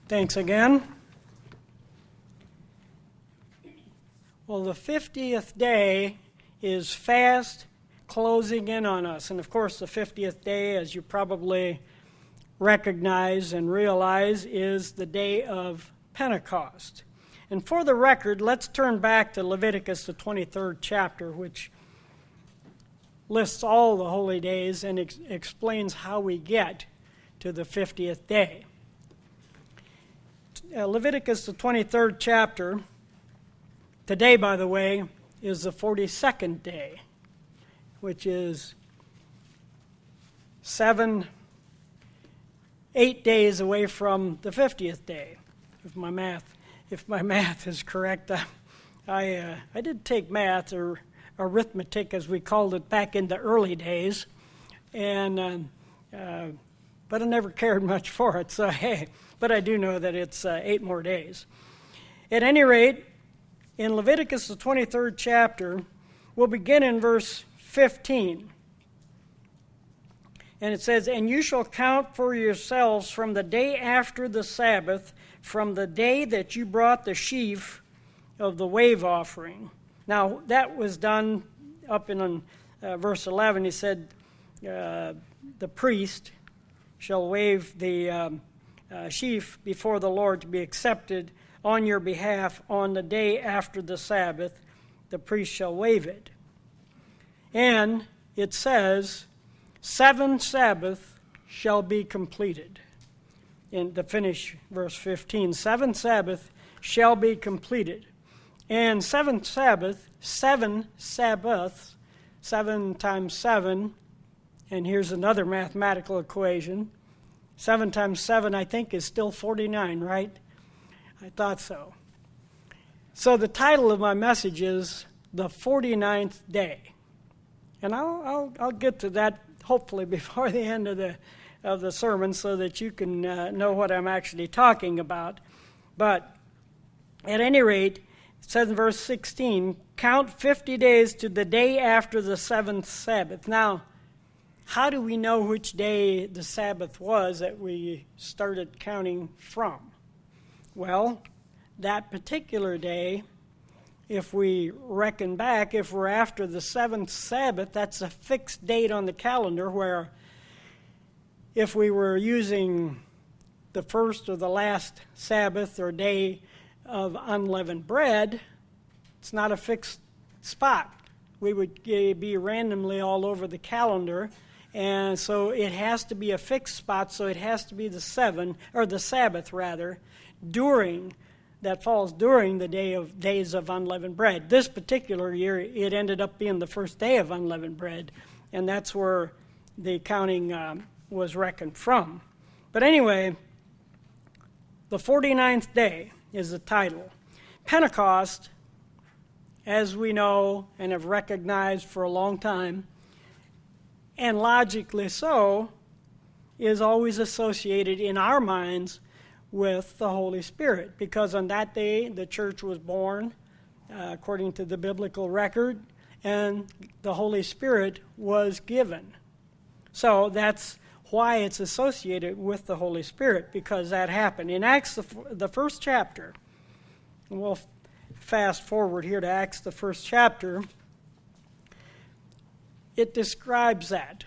Thanks again. Well, the 50th day is fast closing in on us. And of course, the 50th day, as you probably recognize and realize, is the day of Pentecost. And for the record, let's turn back to Leviticus, the 23rd chapter, which lists all the holy days and explains how we get to the 50th day. Leviticus, the 23rd chapter, today, by the way, is the 42nd day, which is 8 days away from the 50th day, if my math is correct. I did take math, or arithmetic as we called it back in the early days, and but I never cared much for it, so hey, but I do know that it's 8 more days. At any rate, in Leviticus, the 23rd chapter, we'll begin in verse 15. And it says, "And you shall count for yourselves from the day after the Sabbath, from the day that you brought the sheaf of the wave offering." Now, that was done up in verse 11. He said, the priest shall wave the sheaf before the Lord to be accepted on your behalf on the day after the Sabbath. The priest shall wave it. And it says, 7 Sabbaths shall be completed. In the finish, verse 15, 7 Sabbaths shall be completed. And 7 Sabbaths, 7 times 7, and here's another mathematical equation. 7 times 7, I think, is still 49, right? I thought so. So the title of my message is The 49th Day. And I'll get to that hopefully before the end of the sermon so that you can know what I'm actually talking about. But at any rate, it says in verse 16, "Count 50 days to the day after the 7th Sabbath." Now, how do we know which day the Sabbath was that we started counting from? Well, that particular day, if we reckon back, if we're after the 7th Sabbath, that's a fixed date on the calendar, where if we were using the first or the last Sabbath or day of unleavened bread, it's not a fixed spot. We would be randomly all over the calendar, and so it has to be a fixed spot, so it has to be the Sabbath that falls during the days of unleavened bread. This particular year, it ended up being the first day of unleavened bread, and that's where the counting was reckoned from. But anyway, the 49th day is the title. Pentecost, as we know and have recognized for a long time, and logically so, is always associated in our minds with the Holy Spirit, because on that day the church was born, according to the biblical record, and the Holy Spirit was given. So that's why it's associated with the Holy Spirit, because that happened. In Acts, the first chapter, and we'll fast forward here to Acts, the first chapter, it describes that.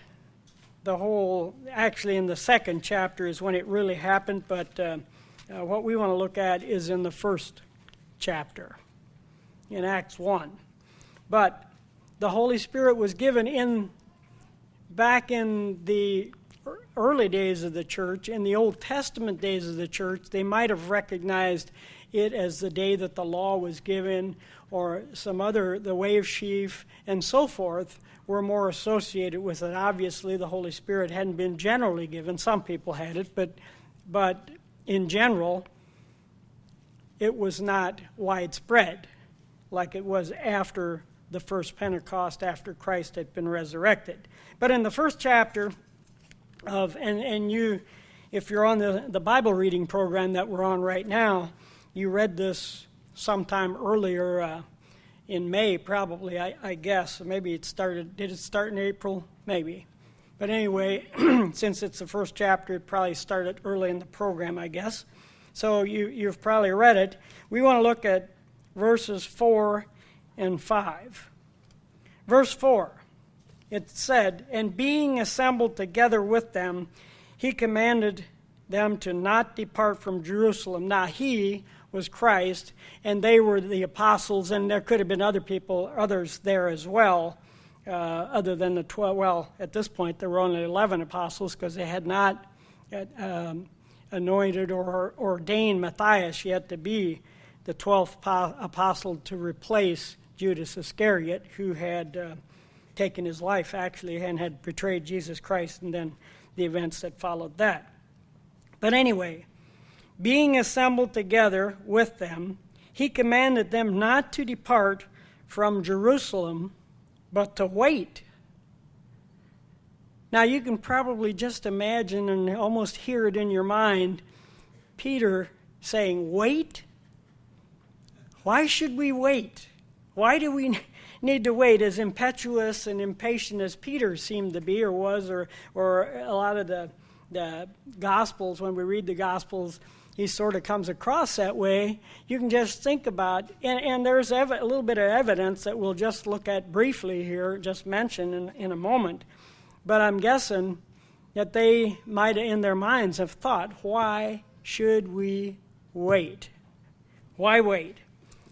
Actually in the second chapter is when it really happened, but what we want to look at is in the first chapter, in Acts 1. But the Holy Spirit was given back in the early days of the church, in the Old Testament days of the church. They might have recognized it as the day that the law was given, or the wave sheaf, and so forth, were more associated with it. Obviously, the Holy Spirit hadn't been generally given. Some people had it, but in general, it was not widespread like it was after the first Pentecost, after Christ had been resurrected. But in the first chapter if you're on the Bible reading program that we're on right now, you read this sometime earlier in May, probably, I guess. Maybe did it start in April? Maybe. But anyway, since it's the first chapter, it probably started early in the program, I guess. so you've probably read it. We want to look at verses 4 and 5. Verse 4, it said, "And being assembled together with them, he commanded them to not depart from Jerusalem." Now he was Christ, and they were the apostles, and there could have been others there as well, other than the 12. Well, at this point, there were only 11 apostles because they had not anointed or ordained Matthias yet to be the 12th apostle to replace Judas Iscariot, who had taken his life, actually, and had betrayed Jesus Christ, and then the events that followed that. But anyway, being assembled together with them, he commanded them not to depart from Jerusalem, but to wait. Now you can probably just imagine and almost hear it in your mind, Peter saying, "Wait? Why should we wait? Why do we need to wait?" As impetuous and impatient as Peter seemed to be or was, or a lot of the Gospels, when we read the Gospels, he sort of comes across that way. You can just think about, and there's a little bit of evidence that we'll just look at briefly here, just mention in a moment. But I'm guessing that they might in their minds have thought, why should we wait? Why wait?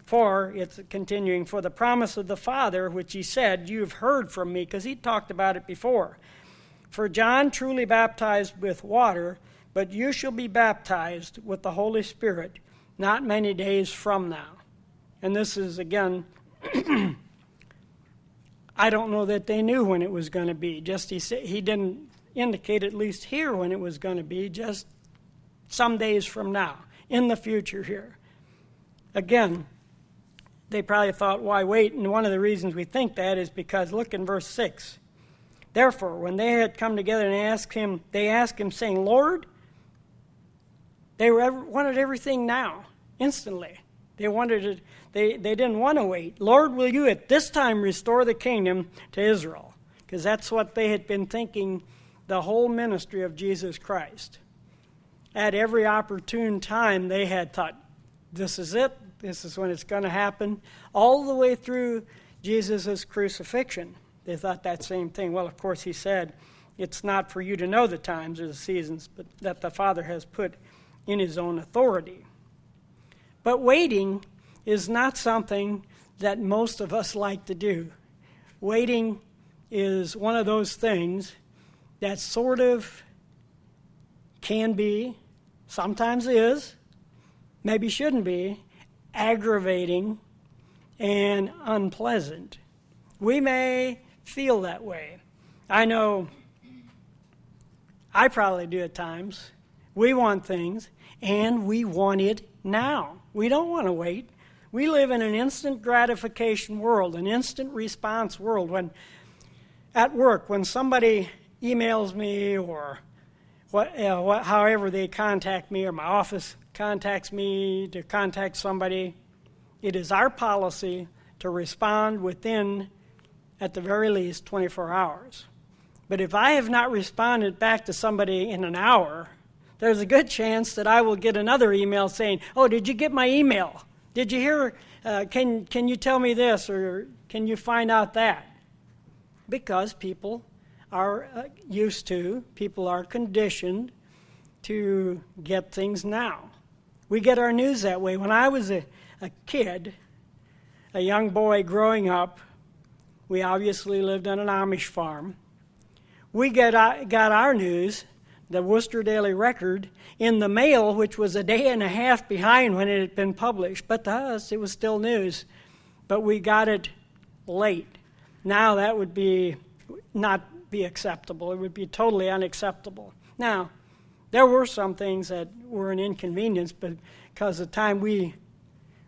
For, it's continuing, "For the promise of the Father, which he said, you've heard from me," because he talked about it before. "For John truly baptized with water, but you shall be baptized with the Holy Spirit not many days from now." And this is, again, I don't know that they knew when it was going to be. Just he didn't indicate, at least here, when it was going to be, just some days from now, in the future here. Again, they probably thought, why wait? And one of the reasons we think that is because, look in verse 6. "Therefore, when they had come together and they asked him, saying, Lord," they wanted everything now, instantly. They wanted it. They didn't want to wait. "Lord, will you at this time restore the kingdom to Israel?" Because that's what they had been thinking the whole ministry of Jesus Christ. At every opportune time, they had thought, this is it. This is when it's going to happen. All the way through Jesus' crucifixion, they thought that same thing. Well, of course, he said, it's not for you to know the times or the seasons, but that the Father has put in his own authority. But waiting is not something that most of us like to do. Waiting is one of those things that sort of can be, sometimes is, maybe shouldn't be, aggravating and unpleasant. We may feel that way. I know I probably do at times. We want things, and we want it now. We don't want to wait. We live in an instant gratification world, an instant response world. When at work, when somebody emails me or however they contact me, or my office contacts me to contact somebody, it is our policy to respond within, at the very least, 24 hours. But if I have not responded back to somebody in an hour, there's a good chance that I will get another email saying, "Oh, did you get my email? Did you hear, can you tell me this, or can you find out that?" Because people are people are conditioned to get things now. We get our news that way. When I was a kid, a young boy growing up, we obviously lived on an Amish farm. We got our news, the Worcester Daily Record, in the mail, which was a day and a half behind when it had been published. But to us, it was still news. But we got it late. Now that would not be acceptable. It would be totally unacceptable. Now, there were some things that were an inconvenience, but because the time we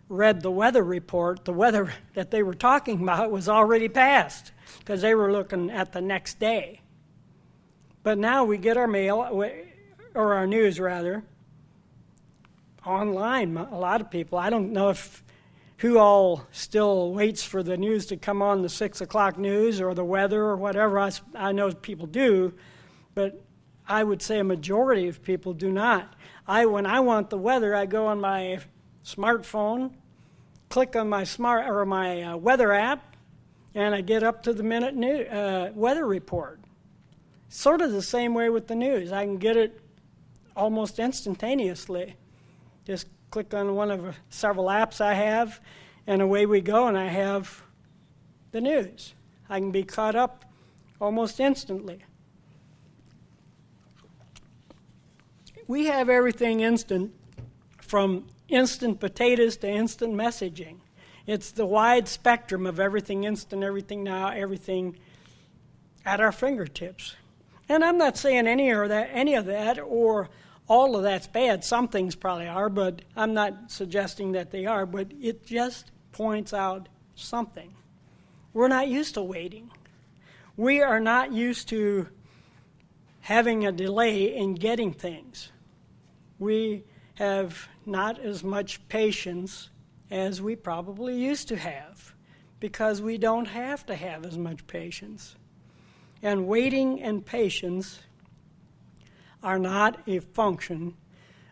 read the weather report, the weather that they were talking about was already passed, because they were looking at the next day. But now we get our mail, or our news rather, online. A lot of people, I don't know who all still waits for the news to come on, the 6 o'clock news or the weather or whatever. I know people do, but I would say a majority of people do not. When I want the weather, I go on my smartphone, click on my weather app, and I get up to the minute weather report. Sort of the same way with the news. I can get it almost instantaneously. Just click on one of several apps I have, and away we go, and I have the news. I can be caught up almost instantly. We have everything instant, from instant potatoes to instant messaging. It's the wide spectrum of everything instant, everything now, everything at our fingertips. And I'm not saying any of that or all of that's bad. Some things probably are, but I'm not suggesting that they are. But it just points out something. We're not used to waiting. We are not used to having a delay in getting things. We have not as much patience as we probably used to have, because we don't have to have as much patience. And waiting and patience are not a function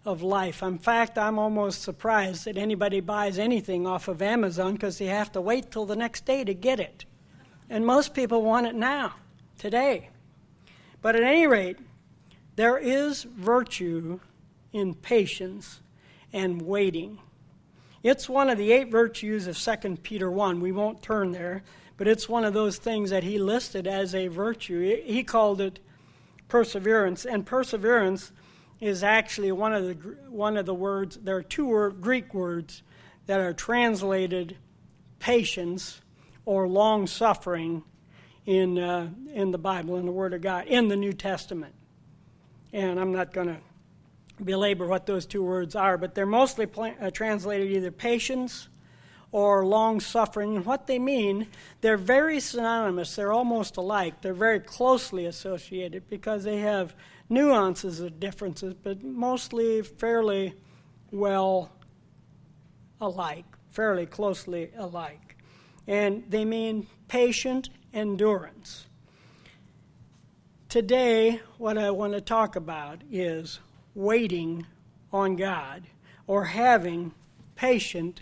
of life. In fact, I'm almost surprised that anybody buys anything off of Amazon, because they have to wait till the next day to get it. And most people want it now, today. But at any rate, there is virtue in patience and waiting. It's one of the 8 virtues of 2 Peter 1. We won't turn there, but it's one of those things that he listed as a virtue. He called it perseverance, and perseverance is actually one of the words. There are 2 Greek words that are translated patience or long-suffering in the Bible, in the Word of God, in the New Testament. And I'm not going to belabor what those 2 words are, but they're mostly translated either patience or long-suffering. And what they mean, they're very synonymous. They're almost alike. They're very closely associated because they have nuances of differences, but mostly fairly well alike, fairly closely alike. And they mean patient endurance. Today, what I want to talk about is waiting on God, or having patient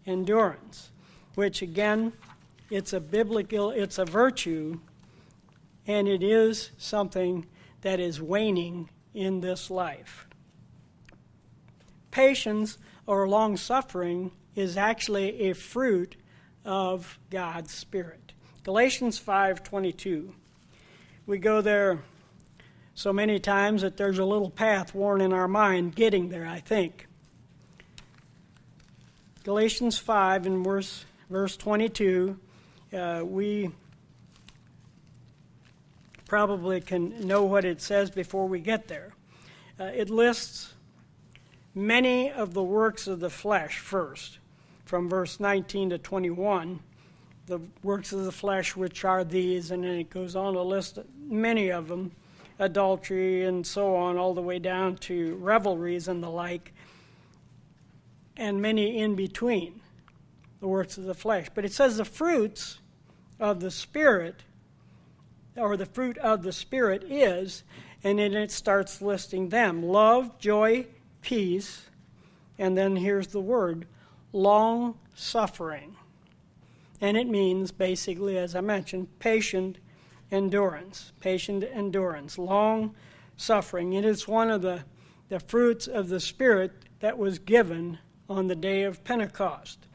endurance, which again, it's a virtue, and it is something that is waning in this life. Patience or long-suffering is actually a fruit of God's Spirit. Galatians 5:22. We go there so many times that there's a little path worn in our mind getting there, I think. Galatians 5 and verse 22, we probably can know what it says before we get there. It lists many of the works of the flesh first, from verse 19 to 21. The works of the flesh, which are these, and then it goes on to list many of them, adultery and so on, all the way down to revelries and the like, and many in between, the works of the flesh. But it says the fruits of the Spirit, or the fruit of the Spirit is, and then it starts listing them: love, joy, peace, and then here's the word, long-suffering. And it means, basically, as I mentioned, patient endurance, long-suffering. It is one of the fruits of the Spirit that was given on the day of Pentecost.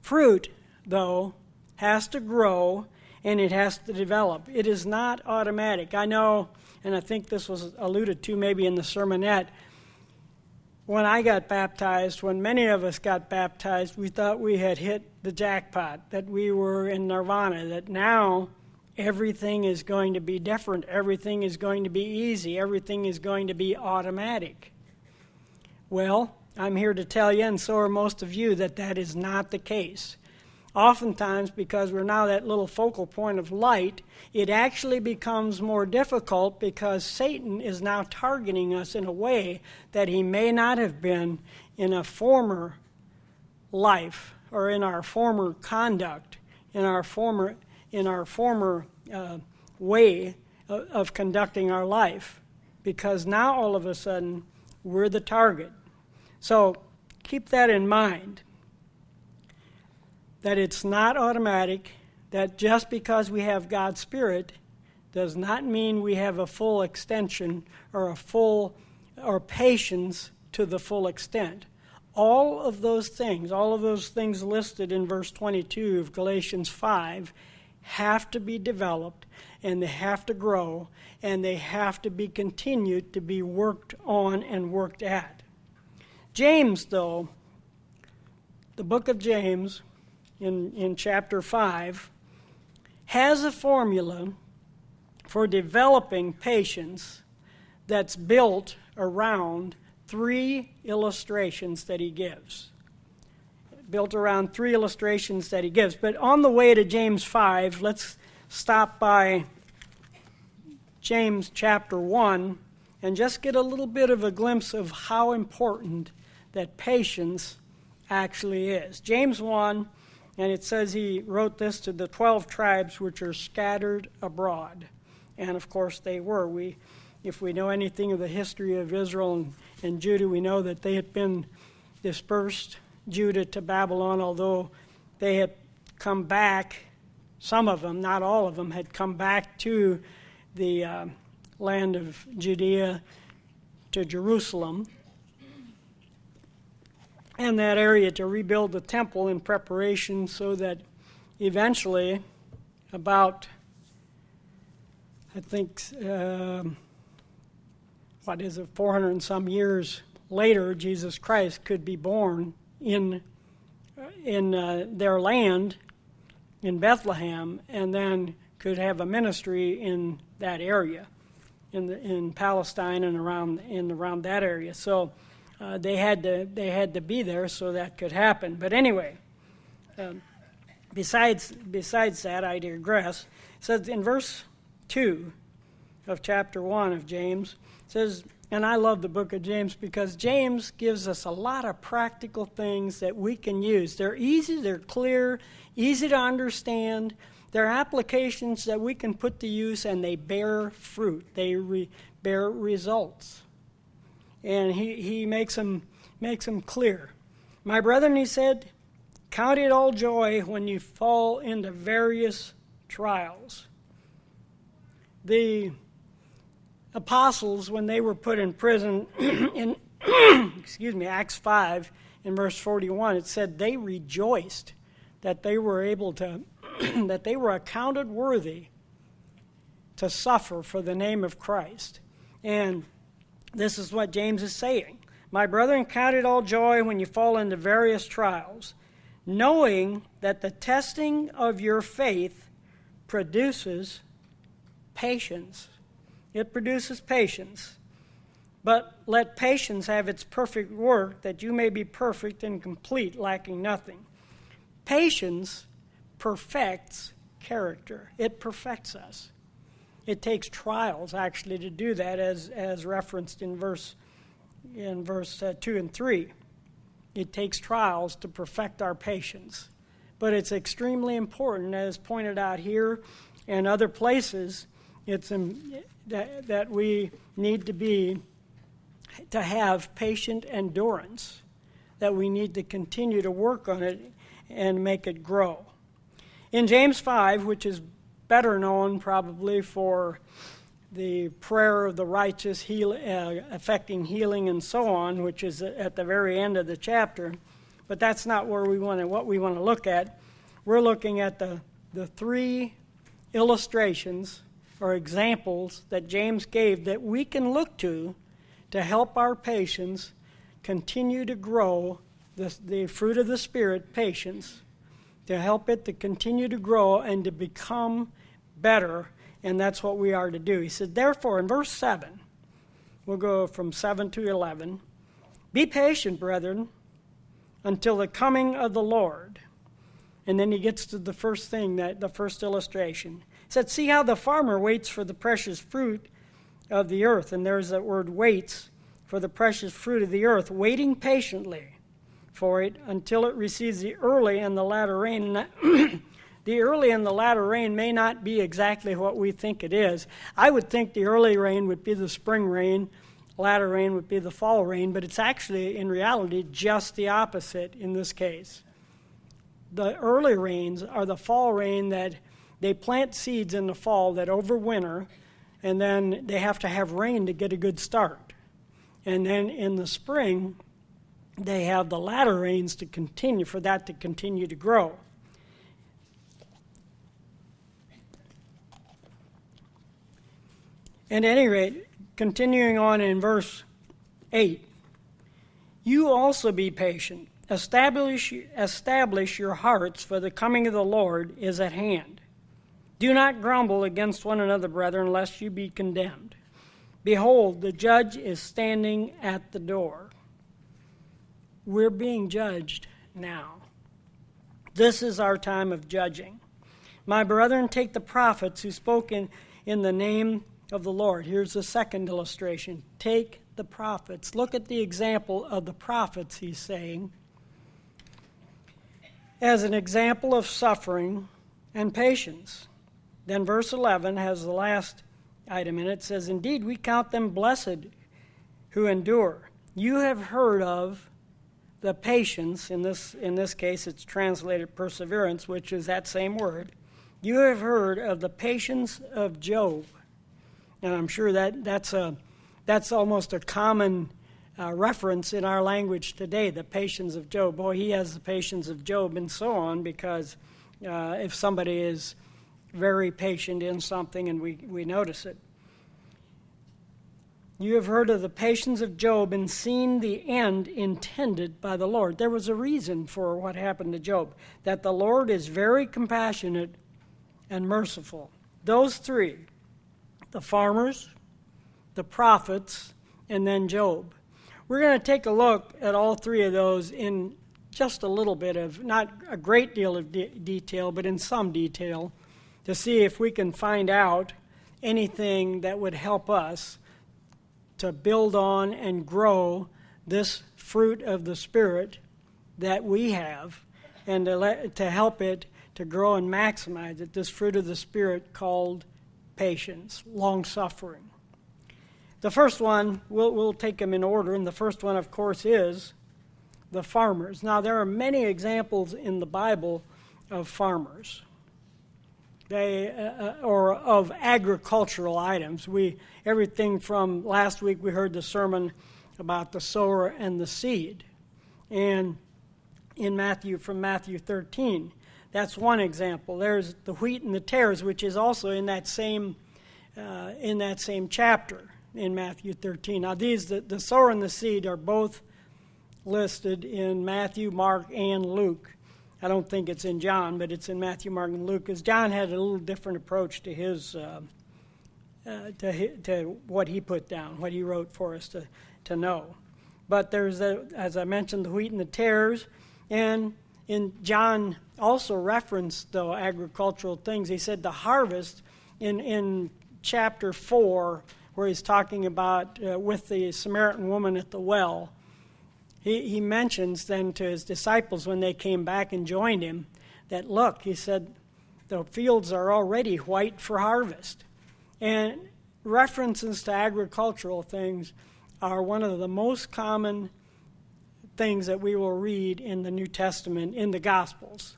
Fruit, though, has to grow and it has to develop. It is not automatic. I know, and I think this was alluded to maybe in the sermonette, when I got baptized, when many of us got baptized, we thought we had hit the jackpot, that we were in nirvana, that now everything is going to be different, everything is going to be easy, everything is going to be automatic. Well, I'm here to tell you, and so are most of you, that that is not the case. Oftentimes, because we're now that little focal point of light, it actually becomes more difficult because Satan is now targeting us in a way that he may not have been in a former life or in our former conduct, in our former way of conducting our life, because now all of a sudden we're the target. So keep that in mind, that it's not automatic, that just because we have God's Spirit does not mean we have a full extension or patience to the full extent. All of those things listed in verse 22 of Galatians 5 have to be developed, and they have to grow, and they have to be continued to be worked on and worked at. James, though, the book of James in chapter 5, has a formula for developing patience that's built around 3 illustrations that he gives. But on the way to James 5, let's stop by James chapter 1 and just get a little bit of a glimpse of how important that patience actually is. James 1, and it says he wrote this to the 12 tribes which are scattered abroad. And of course they were. If we know anything of the history of Israel and Judah, we know that they had been dispersed, Judah to Babylon, although they had come back, some of them, not all of them, had come back to the land of Judea, to Jerusalem, and that area to rebuild the temple in preparation so that eventually, about, I think, 400 and some years later, Jesus Christ could be born in their land, in Bethlehem, and then could have a ministry in that area, in Palestine and around that area. So they had to be there so that could happen. But anyway, besides that, I digress. It says in verse 2 of chapter 1 of James, it says, and I love the book of James because James gives us a lot of practical things that we can use. They're easy, they're clear, easy to understand. They're applications that we can put to use, and they bear fruit. They bear results. And he makes them clear. My brethren, he said, count it all joy when you fall into various trials. The apostles, when they were put in prison in Acts 5 in verse 41, it said they rejoiced that they were able to that they were accounted worthy to suffer for the name of Christ. And this is what James is saying. My brethren, count it all joy when you fall into various trials, knowing that the testing of your faith produces patience. It produces patience. But let patience have its perfect work, that you may be perfect and complete, lacking nothing. Patience perfects character. It perfects us. It takes trials, actually, to do that, as referenced in verse 2 and 3. It takes trials to perfect our patience. But it's extremely important, as pointed out here and other places, it's that we need to have patient endurance, that we need to continue to work on it and make it grow. In James 5, which is better known probably for the prayer of the righteous affecting healing and so on, which is at the very end of the chapter, but that's not what we want to look at. We're looking at the 3 illustrations or examples that James gave that we can look to help our patience continue to grow, the fruit of the Spirit, patience, to help it to continue to grow and to become better, and that's what we are to do. He said, therefore, in verse 7, we'll go from 7 to 11, be patient, brethren, until the coming of the Lord. And then he gets to the first thing, the first illustration. He said, see how the farmer waits for the precious fruit of the earth, and there's that word waits, for the precious fruit of the earth, waiting patiently for it until it receives the early and the latter rain. the early and the latter rain may not be exactly what we think it is. I would think the early rain would be the spring rain, latter rain would be the fall rain, but it's actually, in reality, just the opposite in this case. The early rains are the fall rain that they plant seeds in the fall that overwinter, and then they have to have rain to get a good start. And then in the spring, they have the latter rains to continue, for that to continue to grow. At any rate, continuing on in verse 8, you also be patient. Establish your hearts, for the coming of the Lord is at hand. Do not grumble against one another, brethren, lest you be condemned. Behold, the judge is standing at the door. We're being judged now. This is our time of judging. My brethren, take the prophets who spoke in the name of the Lord. Here's the second illustration. Take the prophets. Look at the example of the prophets, he's saying, as an example of suffering and patience. Then verse 11 has the last item in it. It says, indeed, we count them blessed who endure. You have heard of the patience, in this case it's translated perseverance, which is that same word. You have heard of the patience of Job. And I'm sure that's almost a common reference in our language today, the patience of Job. Boy, he has the patience of Job and so on, because if somebody is very patient in something and we notice it. You have heard of the patience of Job and seen the end intended by the Lord. There was a reason for what happened to Job, that the Lord is very compassionate and merciful. Those three, the farmers, the prophets, and then Job. We're going to take a look at all three of those in just a little bit of, not a great deal of detail, but in some detail, to see if we can find out anything that would help us to build on and grow this fruit of the Spirit that we have, and to help it to grow and maximize it, this fruit of the Spirit called patience, long-suffering. The first one, we'll take them in order, and the first one, of course, is the farmers. Now, there are many examples in the Bible of farmers. Or of agricultural items. Everything from last week we heard the sermon about the sower and the seed, and from Matthew 13, that's one example. There's the wheat and the tares, which is also in that same chapter in Matthew 13. Now the sower and the seed are both listed in Matthew, Mark, and Luke. I don't think it's in John, but it's in Matthew, Mark, and Luke, because John had a little different approach to his to what he put down, what he wrote for us to know. But there's, as I mentioned, the wheat and the tares, and in John also referenced the agricultural things. He said the harvest in chapter 4, where he's talking about with the Samaritan woman at the well. He mentions then to his disciples when they came back and joined him that, look, he said, the fields are already white for harvest. And references to agricultural things are one of the most common things that we will read in the New Testament, in the Gospels,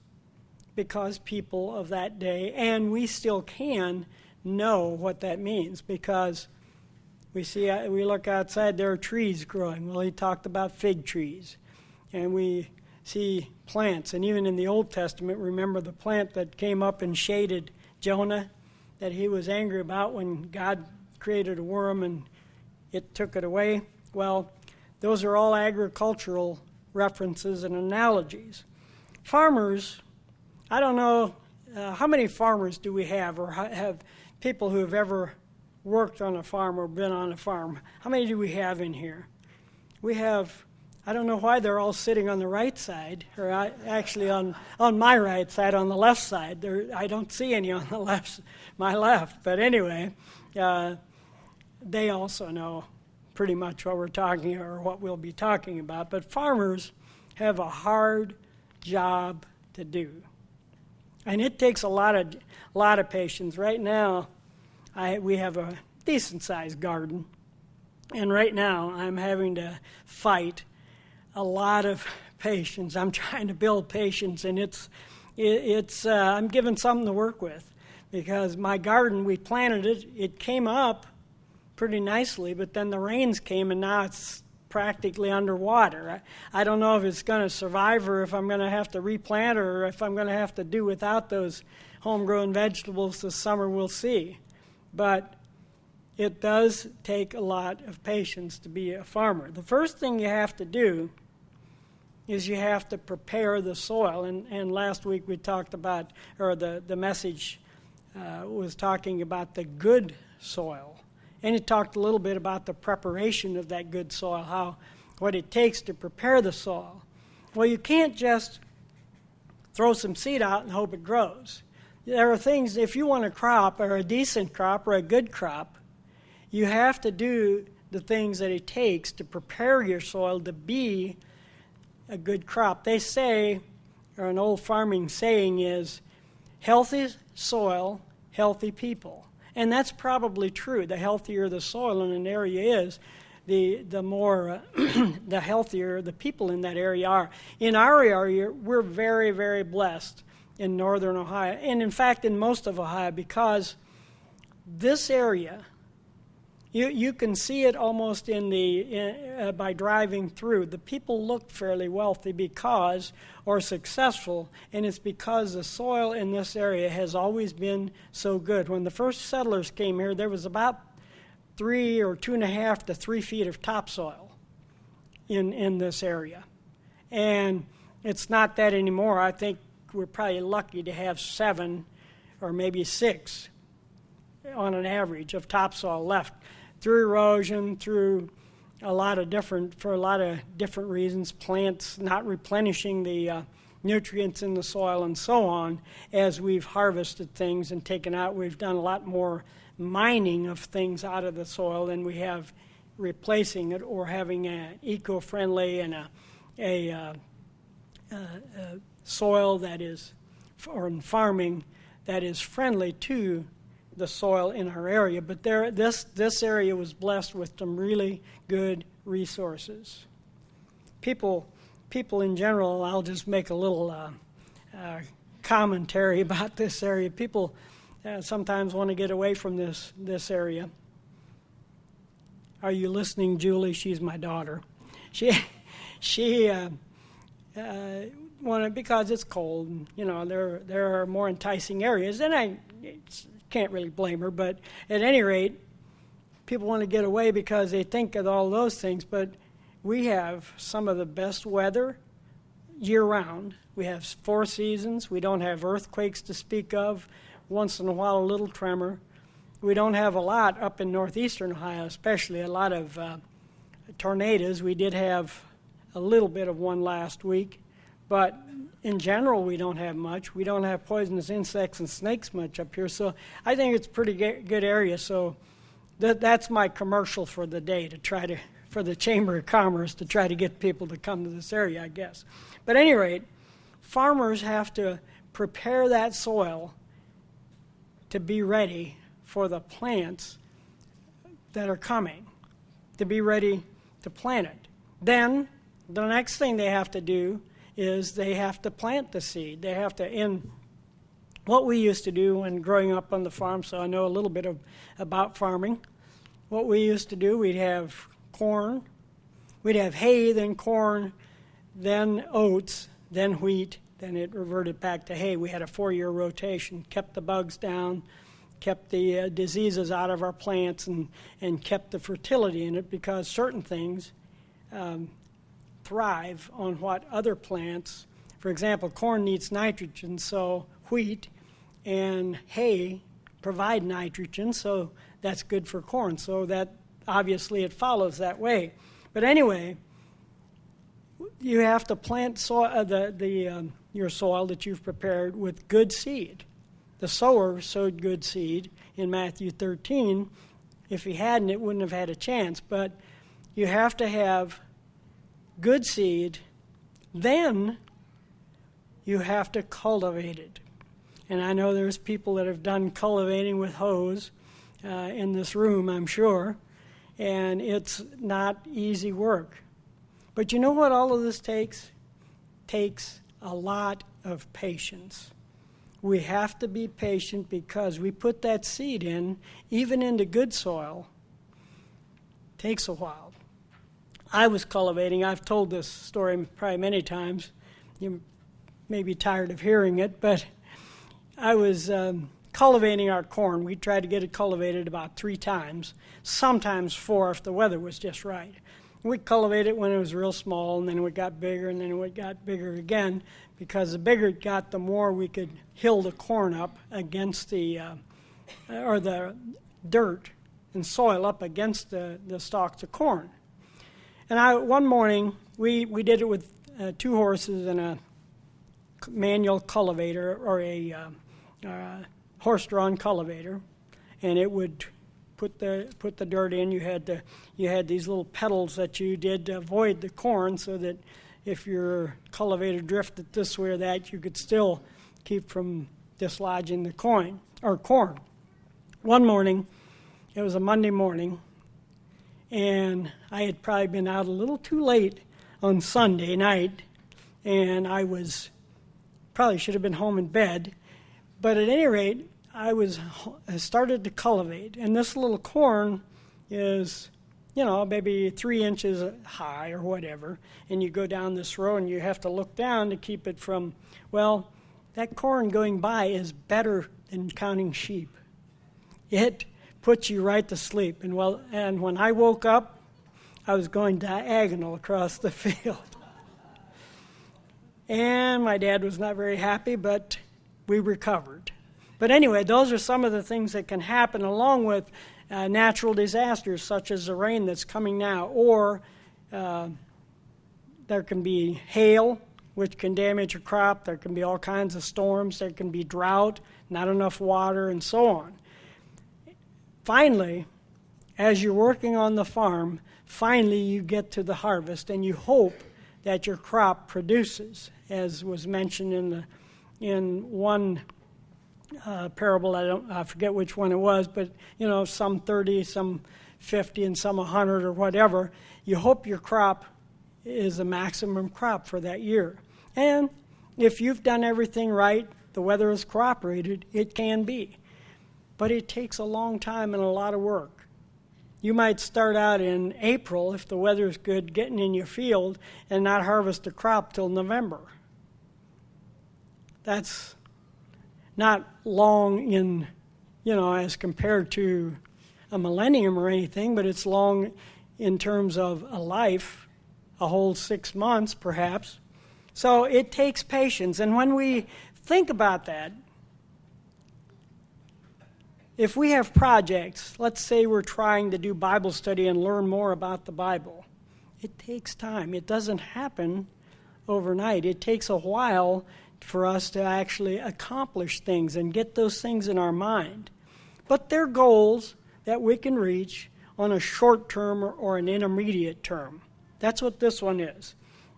because people of that day, and we still can know what that means, because we look outside, there are trees growing. Well, he talked about fig trees. And we see plants. And even in the Old Testament, remember the plant that came up and shaded Jonah, that he was angry about when God created a worm and it took it away? Well, those are all agricultural references and analogies. Farmers, I don't know, how many farmers do we have, or have people who have ever worked on a farm or been on a farm? How many do we have in here? We have, I don't know why they're all sitting on the right side, or actually on my right side, on the left side. I don't see any on the left, my left. But anyway, they also know pretty much what we're talking, or what we'll be talking about. But farmers have a hard job to do. And it takes a lot of patience. Right now, we have a decent-sized garden, and right now I'm having to fight a lot of patience. I'm trying to build patience, and I'm given something to work with, because my garden, we planted it came up pretty nicely, but then the rains came, and now it's practically underwater. I don't know if it's going to survive, or if I'm going to have to replant, or if I'm going to have to do without those homegrown vegetables this summer. We'll see. But it does take a lot of patience to be a farmer. The first thing you have to do is you have to prepare the soil. And last week we talked about, or the message was talking about the good soil. And it talked a little bit about the preparation of that good soil, what it takes to prepare the soil. Well, you can't just throw some seed out and hope it grows. There are things, if you want a crop, or a decent crop, or a good crop, you have to do the things that it takes to prepare your soil to be a good crop. They say, or an old farming saying is, healthy soil, healthy people. And that's probably true. The healthier the soil in an area is, the more, the healthier the people in that area are. In our area, we're very, very blessed in northern Ohio, and in fact in most of Ohio, because this area, you can see it almost by driving through. The people look fairly wealthy or successful, and it's because the soil in this area has always been so good. When the first settlers came here, there was about 3 or 2.5 to 3 feet of topsoil in this area. And it's not that anymore. I think we're probably lucky to have 7 or maybe 6 on an average of topsoil left, through erosion, for a lot of different reasons, plants not replenishing the nutrients in the soil and so on. As we've harvested things and taken out, we've done a lot more mining of things out of the soil than we have replacing it or having an eco-friendly and a soil that is, or in farming, that is friendly to the soil in our area. But this area was blessed with some really good resources. People in general, I'll just make a little commentary about this area. People sometimes want to get away from this area. Are you listening, Julie? She's my daughter. She wanted, because it's cold. There are more enticing areas, and I can't really blame her. But at any rate, people want to get away because they think of all those things. But we have some of the best weather year-round. We have 4 seasons. We don't have earthquakes to speak of. Once in a while, a little tremor. We don't have a lot up in northeastern Ohio, especially a lot of tornadoes. We did have a little bit of one last week. But in general, we don't have much. We don't have poisonous insects and snakes much up here. So I think it's a pretty good area. So that's my commercial for the day, for the Chamber of Commerce, to try to get people to come to this area, I guess. But at any rate, farmers have to prepare that soil to be ready for the plants that are coming, to be ready to plant it. Then the next thing they have to do is they have to plant the seed. They have to, in what we used to do when growing up on the farm, so I know a little bit about farming. What we used to do, we'd have corn, we'd have hay, then corn, then oats, then wheat, then it reverted back to hay. We had a 4-year rotation, kept the bugs down, kept the diseases out of our plants, and kept the fertility in it, because certain things thrive on what other plants, for example, corn needs nitrogen, so wheat and hay provide nitrogen, so that's good for corn. So that obviously it follows that way. But anyway, you have to plant your soil that you've prepared with good seed. The sower sowed good seed in Matthew 13. If he hadn't, it wouldn't have had a chance. But you have to have good seed, then you have to cultivate it. And I know there's people that have done cultivating with hoes in this room, I'm sure. And it's not easy work. But you know what all of this takes? Takes a lot of patience. We have to be patient because we put that seed in, even into good soil. Takes a while. I was cultivating. I've told this story probably many times. You may be tired of hearing it, but I was cultivating our corn. We tried to get it cultivated about 3 times, sometimes 4 if the weather was just right. We'd cultivate it when it was real small, and then it got bigger, and then it got bigger again, because the bigger it got, the more we could hill the corn up against the dirt and soil up against the stalks of corn. And one morning, we did it with 2 horses and a manual cultivator, or a horse-drawn cultivator, and it would put the dirt in. You had these little pedals that you did to avoid the corn, so that if your cultivator drifted this way or that, you could still keep from dislodging the corn. One morning, it was a Monday morning, and I had probably been out a little too late on Sunday night, and I probably should have been home in bed. But at any rate, I started to cultivate, and this little corn is, maybe 3 inches high or whatever, and you go down this row and you have to look down to keep it from, that corn going by is better than counting sheep. It puts you right to sleep. And when I woke up, I was going diagonal across the field. And my dad was not very happy, but we recovered. But anyway, those are some of the things that can happen, along with natural disasters such as the rain that's coming now, or there can be hail, which can damage a crop. There can be all kinds of storms. There can be drought, not enough water, and so on. Finally, as you're working on the farm, finally you get to the harvest, and you hope that your crop produces, as was mentioned in one parable. I forget which one it was, but some 30, some 50, and some 100 or whatever. You hope your crop is the maximum crop for that year. And if you've done everything right, the weather has cooperated, it can be. But it takes a long time and a lot of work. You might start out in April, if the weather's good, getting in your field, and not harvest a crop till November. That's not long in, as compared to a millennium or anything, but it's long in terms of a life, a whole 6 months perhaps. So it takes patience. And when we think about that, if we have projects, let's say we're trying to do Bible study and learn more about the Bible, it takes time. It doesn't happen overnight. It takes a while for us to actually accomplish things and get those things in our mind. But they're goals that we can reach on a short term or an intermediate term. That's what this one is.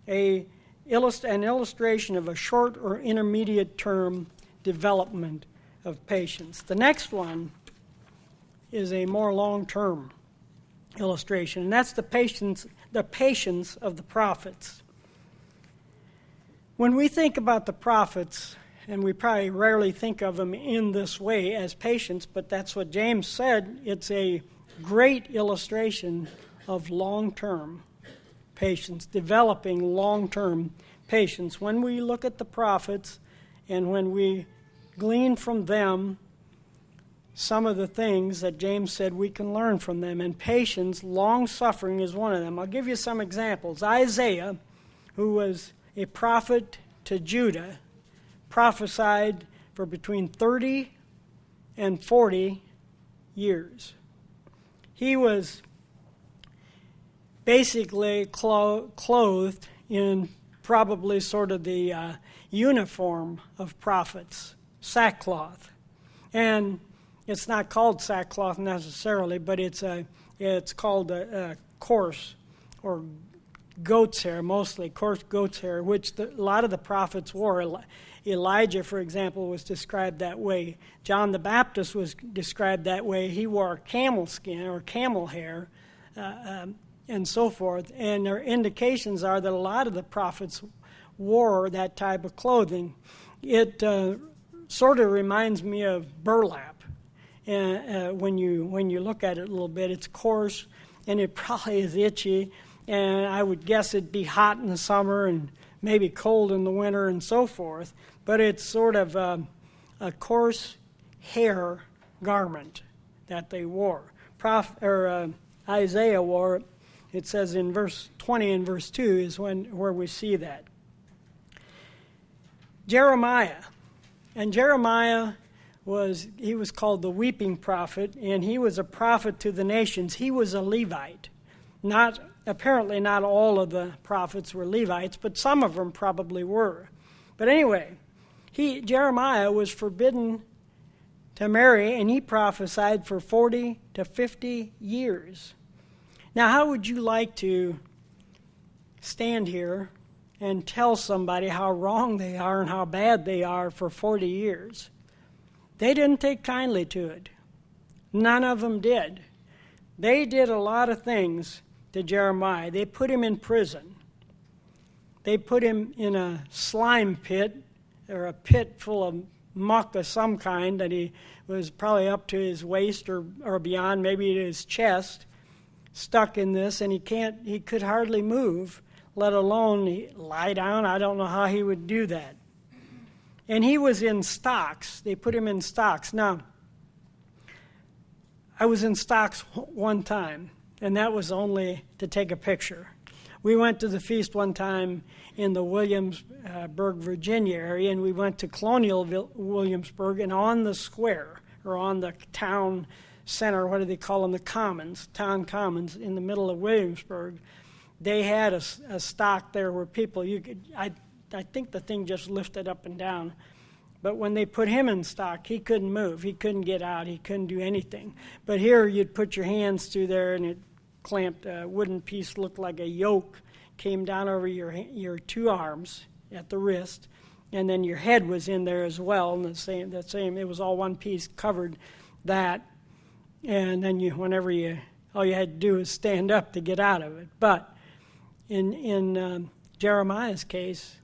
An illustration of a short or intermediate term development of patience. The next one is a more long-term illustration, and that's the patience of the prophets. When we think about the prophets, and we probably rarely think of them in this way as patience, but that's what James said, it's a great illustration of long-term patience, developing long-term patience. When we look at the prophets and when we glean from them some of the things that James said we can learn from them, and patience, long-suffering is one of them. I'll give you some examples. Isaiah, who was a prophet to Judah, prophesied for between 30 and 40 years. He was basically clothed in probably sort of the uniform of prophets, sackcloth. And it's not called sackcloth necessarily, but it's called a coarse or goat's hair, mostly coarse goat's hair, which a lot of the prophets wore. Elijah, for example, was described that way. John the Baptist was described that way. He wore camel skin or camel hair and so forth. And their indications are that a lot of the prophets wore that type of clothing. It sort of reminds me of burlap. When you look at it a little bit, it's coarse and it probably is itchy. And I would guess it'd be hot in the summer and maybe cold in the winter and so forth. But it's sort of a coarse hair garment that they wore. Isaiah wore it. It says in verse 20 and verse 2 is where we see that. Jeremiah. And Jeremiah was called the weeping prophet, and he was a prophet to the nations. He was a Levite. Apparently not all of the prophets were Levites, but some of them probably were. But anyway, Jeremiah was forbidden to marry, and he prophesied for 40 to 50 years. Now, how would you like to stand here and tell somebody how wrong they are and how bad they are for 40 years? They didn't take kindly to it. None of them did. They did a lot of things to Jeremiah. They put him in prison. They put him in a slime pit, or a pit full of muck of some kind that he was probably up to his waist or beyond, maybe to his chest, stuck in this, and he could hardly move, let alone lie down. I don't know how he would do that. And he was in stocks. They put him in stocks. Now, I was in stocks one time, and that was only to take a picture. We went to the feast one time in the Williamsburg, Virginia area, and we went to Colonial Williamsburg, and on the square, or on the town center, what do they call them, the commons, town commons, in the middle of Williamsburg, they had a stock there where people, I think the thing just lifted up and down. But when they put him in stock, he couldn't move. He couldn't get out. He couldn't do anything. But here you'd put your hands through there, and it clamped. A wooden piece looked like a yoke, came down over your two arms at the wrist, and then your head was in there as well. And the same. It was all one piece, covered that. And then all you had to do was stand up to get out of it. But in Jeremiah's case,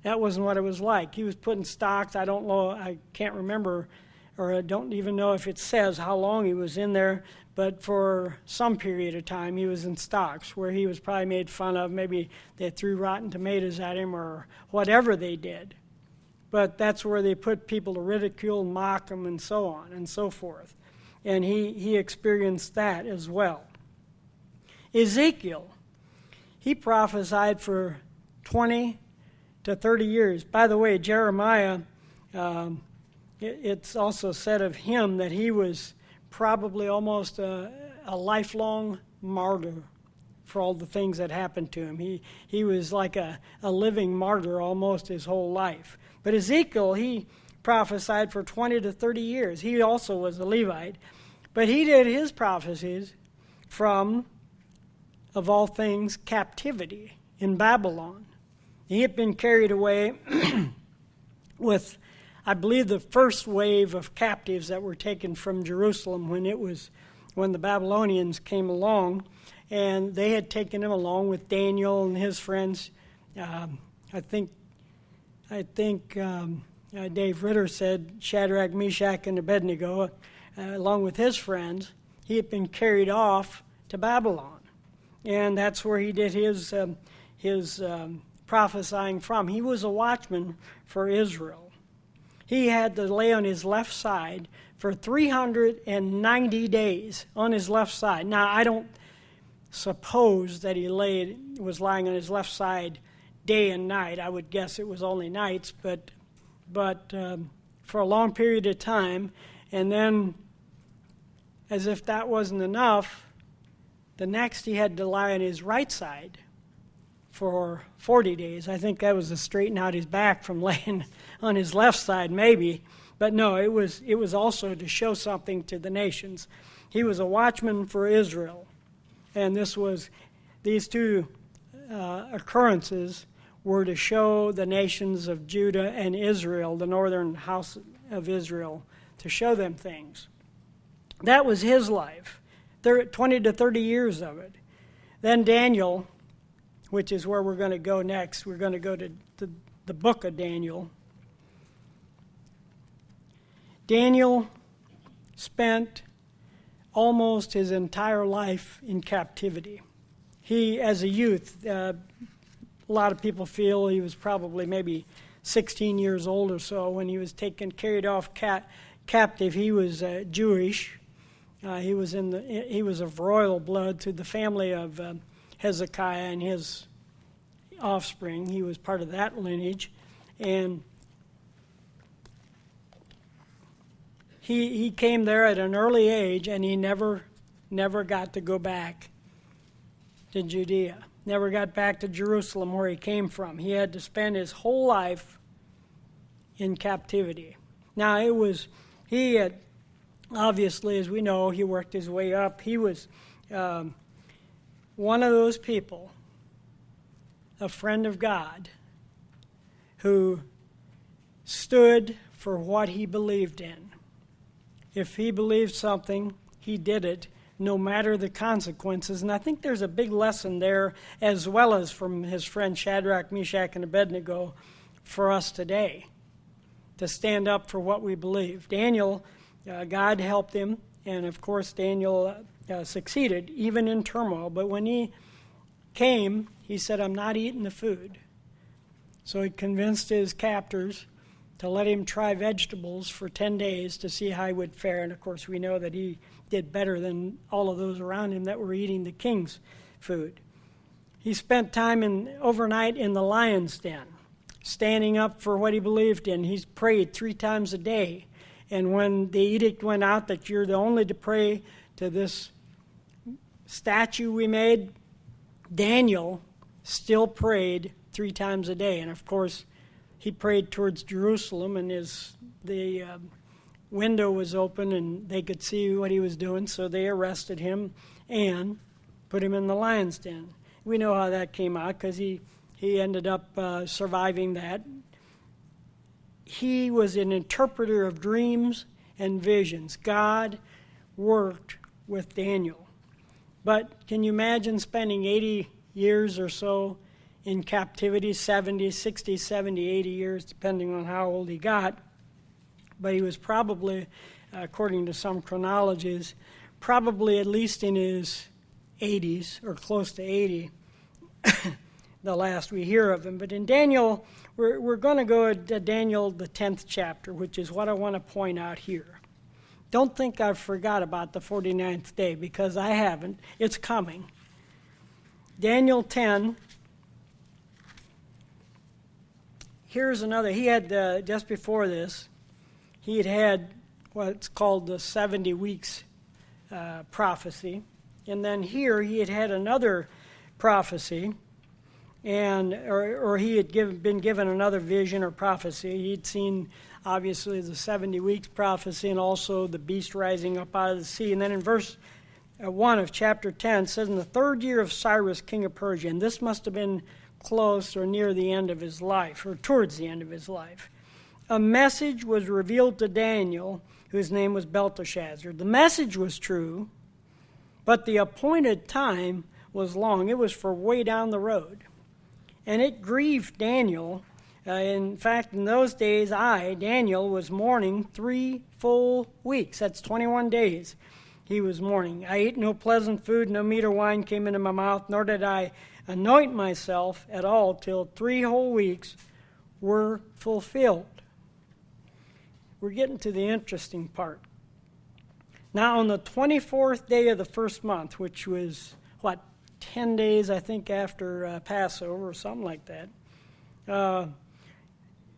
that wasn't what it was like. He was put in stocks. I don't know, I can't remember, or I don't even know if it says how long he was in there, but for some period of time he was in stocks where he was probably made fun of. Maybe they threw rotten tomatoes at him or whatever they did. But that's where they put people to ridicule, mock him, and so on and so forth. And he experienced that as well. Ezekiel, he prophesied for 20 to 30 years. By the way, Jeremiah, it's also said of him that he was probably almost a lifelong martyr for all the things that happened to him. He was like a living martyr almost his whole life. But Ezekiel, he prophesied for 20 to 30 years. He also was a Levite. But he did his prophecies from, of all things, captivity in Babylon. He had been carried away with, I believe, the first wave of captives that were taken from Jerusalem when the Babylonians came along, and they had taken him along with Daniel and his friends. I think Dave Ritter said Shadrach, Meshach, and Abednego, along with his friends. He had been carried off to Babylon, and that's where he did his prophesying from. He was a watchman for Israel. He had to lay on his left side for 390 days on his left side. Now, I don't suppose that he was lying on his left side day and night. I would guess it was only nights, but for a long period of time. And then, as if that wasn't enough, the next he had to lie on his right side for 40 days. I think that was to straighten out his back from laying on his left side, maybe. But no, it was also to show something to the nations. He was a watchman for Israel. And these two occurrences were to show the nations of Judah and Israel, the northern house of Israel, to show them things. That was his life, 20 to 30 years of it. Then Daniel, which is where we're going to go next, we're going to go to the book of Daniel. Daniel spent almost his entire life in captivity. He, as a youth, a lot of people feel he was probably maybe 16 years old or so when he was carried off captive. He was Jewish. He was of royal blood to the family of Hezekiah and his offspring. He was part of that lineage, and he came there at an early age, and he never got to go back to Judea. Never got back to Jerusalem where he came from. He had to spend his whole life in captivity. Now he had, obviously, as we know, he worked his way up. He was one of those people, a friend of God, who stood for what he believed in. If he believed something, he did it, no matter the consequences. And I think there's a big lesson there, as well as from his friend Shadrach, Meshach, and Abednego, for us today, to stand up for what we believe. Daniel, God helped him, and of course Daniel succeeded, even in turmoil. But when he came, he said, "I'm not eating the food." So he convinced his captors to let him try vegetables for 10 days to see how he would fare. And of course we know that he did better than all of those around him that were eating the king's food. He spent time overnight in the lion's den, standing up for what he believed in. He prayed 3 times a day. And when the edict went out that you're the only to pray to this statue we made, Daniel still prayed 3 times a day. And of course, he prayed towards Jerusalem, and the window was open, and they could see what he was doing, so they arrested him and put him in the lion's den. We know how that came out because he ended up surviving that. He was an interpreter of dreams and visions. God worked with Daniel. But can you imagine spending 80 years or so in captivity, 70, 60, 70, 80 years, depending on how old he got? But he was probably, according to some chronologies, probably at least in his 80s or close to 80, the last we hear of him. But in Daniel, we're going to go to Daniel, the 10th chapter, which is what I want to point out here. Don't think I've forgot about the 49th day, because I haven't. It's coming. Daniel 10. Here's another. He had, just before this, he had what's called the 70 weeks prophecy. And then here he had another prophecy, or he had been given another vision or prophecy. He'd seen, obviously, the 70 weeks prophecy and also the beast rising up out of the sea. And then in verse 1 of chapter 10, it says, "In the 3rd year of Cyrus, king of Persia," and this must have been close or near the end of his life, or towards the end of his life, "a message was revealed to Daniel, whose name was Belteshazzar." The message was true, but the appointed time was long. It was for way down the road. And it grieved Daniel. In fact, in those days, Daniel, was mourning 3 full weeks. That's 21 days he was mourning. "I ate no pleasant food, no meat or wine came into my mouth, nor did I anoint myself at all till 3 whole weeks were fulfilled." We're getting to the interesting part. "Now on the 24th day of the 1st month," which was, 10 days, I think, after Passover or something like that.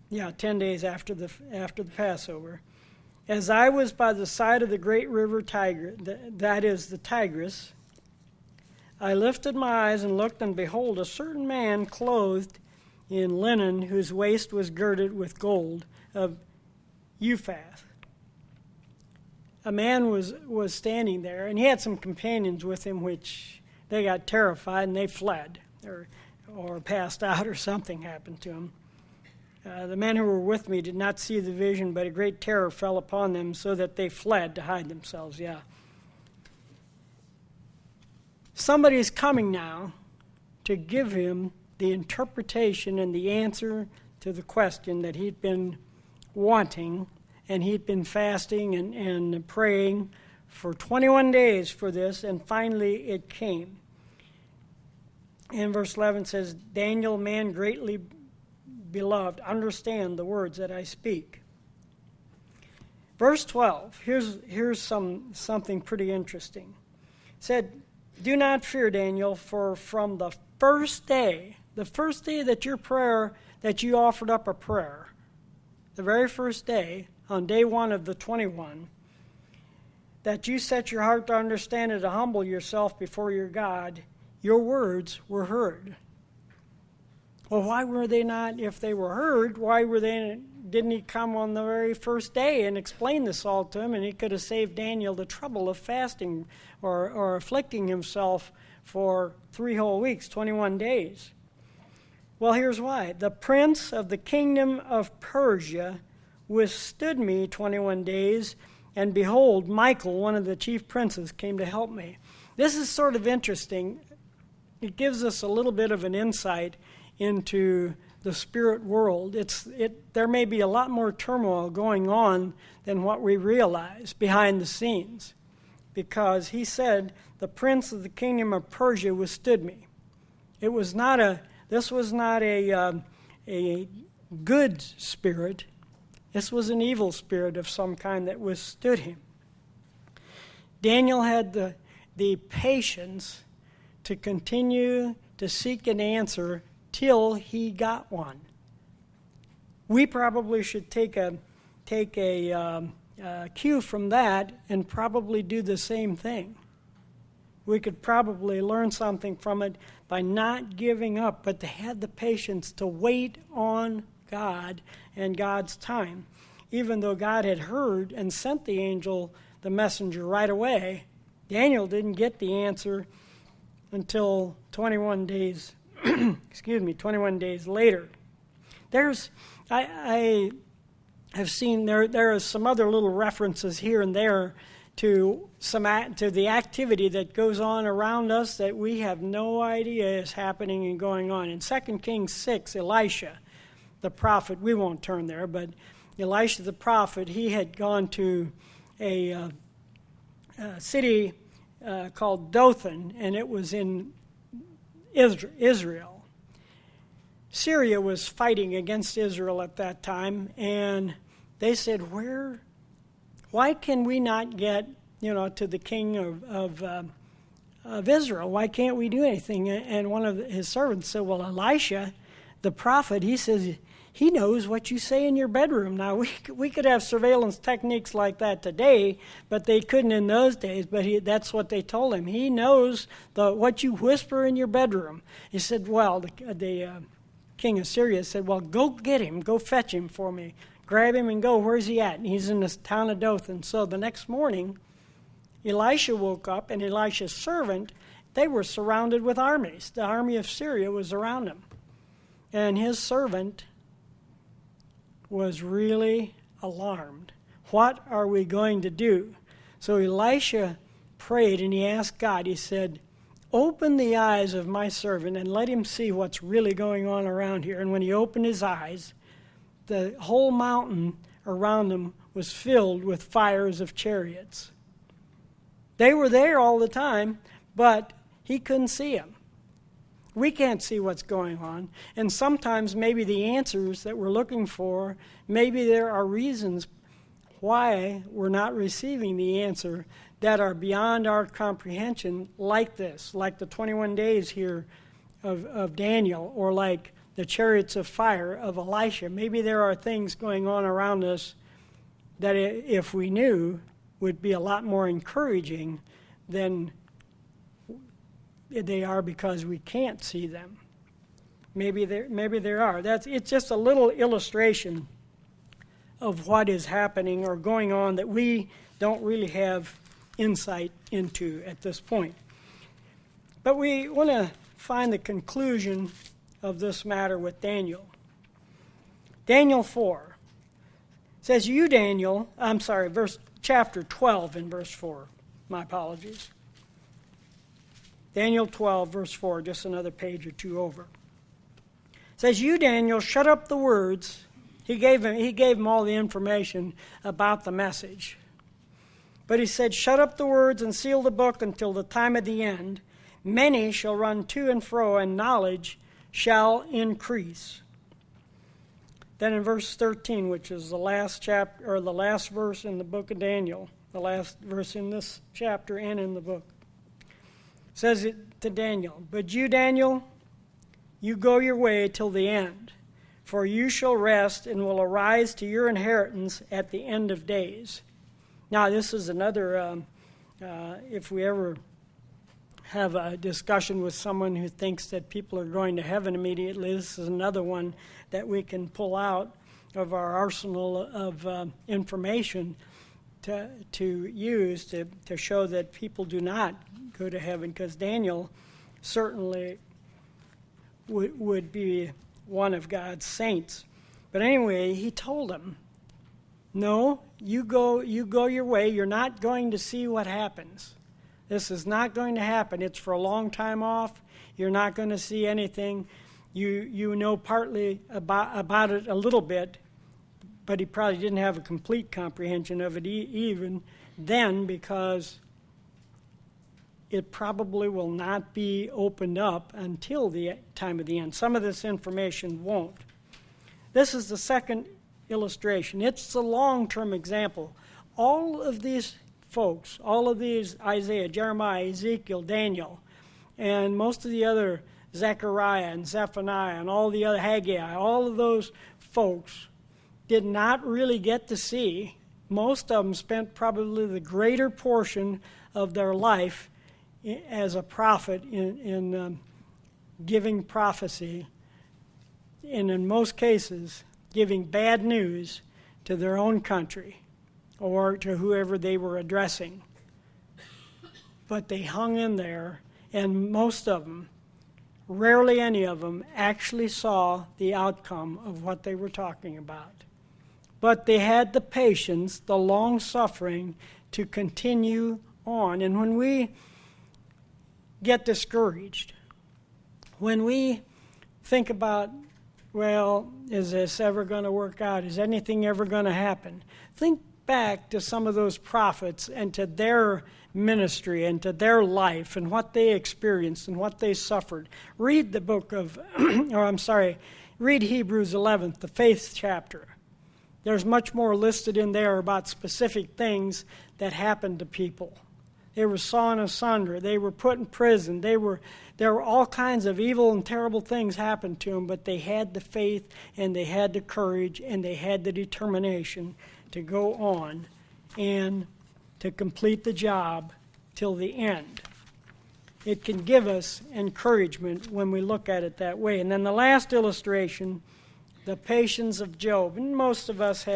10 days after the Passover. "As I was by the side of the great river Tigris," that is the Tigris, "I lifted my eyes and looked, and behold, a certain man clothed in linen, whose waist was girded with gold of Uphaz." A man was standing there, and he had some companions with him, which they got terrified and they fled, or or passed out or something happened to him. The men who were with me did not see the vision, but a great terror fell upon them so that they fled to hide themselves. Yeah. Somebody is coming now to give him the interpretation and the answer to the question that he'd been wanting, and he'd been fasting and praying for 21 days for this, and finally it came. And verse 11 says, Daniel, man greatly beloved, understand the words that I speak. Verse 12, here's something pretty interesting. It said, do not fear, Daniel, for from the first day that you offered up a prayer, the very first day, on day 1 of the 21, that you set your heart to understand and to humble yourself before your God, your words were heard. Well, why were they not, if they were heard, didn't he come on the very first day and explain this all to him, and he could have saved Daniel the trouble of fasting or afflicting himself for 3 whole weeks, 21 days. Well, here's why. The prince of the kingdom of Persia withstood me 21 days, and behold, Michael, one of the chief princes, came to help me. This is sort of interesting. It gives us a little bit of an insight into the spirit world. There may be a lot more turmoil going on than what we realize behind the scenes, because he said, the prince of the kingdom of Persia withstood me. This was not a good spirit. This was an evil spirit of some kind that withstood him. Daniel had the patience to continue to seek an answer till he got one. We probably should take a cue from that and probably do the same thing. We could probably learn something from it by not giving up, but to have the patience to wait on God and God's time. Even though God had heard and sent the angel, the messenger, right away, Daniel didn't get the answer until 21 days 21 days later. I have seen there are some other little references here and there to the activity that goes on around us that we have no idea is happening and going on. In 2 Kings 6, Elisha, the prophet, we won't turn there, but Elisha the prophet, he had gone to a city called Dothan, and it was in Israel. Syria was fighting against Israel at that time, and they said, why can we not get, to the king of Israel? Why can't we do anything? And one of his servants said, well, Elisha, the prophet, he says, he knows what you say in your bedroom. Now, we could have surveillance techniques like that today, but they couldn't in those days. But that's what they told him. He knows what you whisper in your bedroom. He said, well, the king of Syria said, well, go get him. Go fetch him for me. Grab him and go. Where's he at? And he's in this town of Dothan. So the next morning, Elisha woke up, and Elisha's servant, they were surrounded with armies. The army of Syria was around them. And his servant was really alarmed. What are we going to do? So Elisha prayed, and he asked God, he said, open the eyes of my servant and let him see what's really going on around here. And when he opened his eyes, the whole mountain around him was filled with fires of chariots. They were there all the time, but he couldn't see them. We can't see what's going on. And sometimes maybe the answers that we're looking for, maybe there are reasons why we're not receiving the answer that are beyond our comprehension, like this, like the 21 days here of Daniel, or like the chariots of fire of Elisha. Maybe there are things going on around us that, if we knew, would be a lot more encouraging than they are because we can't see them. Maybe there are. It's just a little illustration of what is happening or going on that we don't really have insight into at this point. But we want to find the conclusion of this matter with Daniel. Daniel 4 says, you, Daniel, chapter 12 in verse 4. My apologies. Daniel 12, verse 4, just another page or two over. It says, you, Daniel, shut up the words. He gave him all the information about the message. But he said, shut up the words and seal the book until the time of the end. Many shall run to and fro, and knowledge shall increase. Then in verse 13, which is the last chapter, or the last verse in the book of Daniel, the last verse in this chapter and in the book, says it to Daniel, but you, Daniel, you go your way till the end, for you shall rest and will arise to your inheritance at the end of days. Now, this is another, if we ever have a discussion with someone who thinks that people are going to heaven immediately, this is another one that we can pull out of our arsenal of information to use to show that people do not go to heaven, because Daniel certainly would be one of God's saints. But anyway, he told him, no, you go your way. You're not going to see what happens. This is not going to happen. It's for a long time off. You're not going to see anything. You know partly about it a little bit, but he probably didn't have a complete comprehension of it even then, because it probably will not be opened up until the time of the end. Some of this information won't. This is the second illustration. It's the long-term example. All of these folks, all of these, Isaiah, Jeremiah, Ezekiel, Daniel, and most of the other, Zechariah and Zephaniah and all the other Haggai, all of those folks did not really get to see. Most of them spent probably the greater portion of their life as a prophet in giving prophecy, and in most cases giving bad news to their own country or to whoever they were addressing. But they hung in there, and most of them, rarely any of them, actually saw the outcome of what they were talking about. But they had the patience, the long suffering to continue on. And when we get discouraged, when we think about, well, is this ever going to work out? Is anything ever going to happen? Think back to some of those prophets and to their ministry and to their life and what they experienced and what they suffered. Read the book of, read Hebrews 11, the faith chapter. There's much more listed in there about specific things that happened to people. They were sawn asunder. They were put in prison. There were all kinds of evil and terrible things happened to them, but they had the faith and they had the courage and they had the determination to go on and to complete the job till the end. It can give us encouragement when we look at it that way. And then the last illustration, the patience of Job. And most of us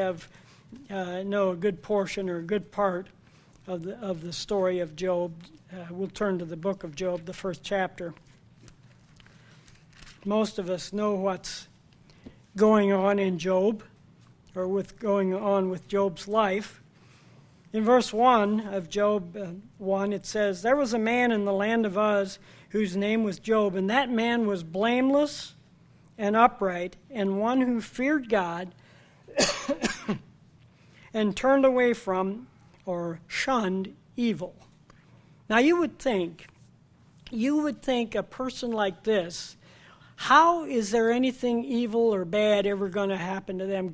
know a good portion or a good part of the story of Job. We'll turn to the book of Job, the first chapter. Most of us know what's going on in Job, or going on with Job's life. In verse 1 of Job 1, it says, there was a man in the land of Uz whose name was Job, and that man was blameless and upright, and one who feared God and turned away from or shunned evil. Now you would think a person like this, how is there anything evil or bad ever going to happen to them?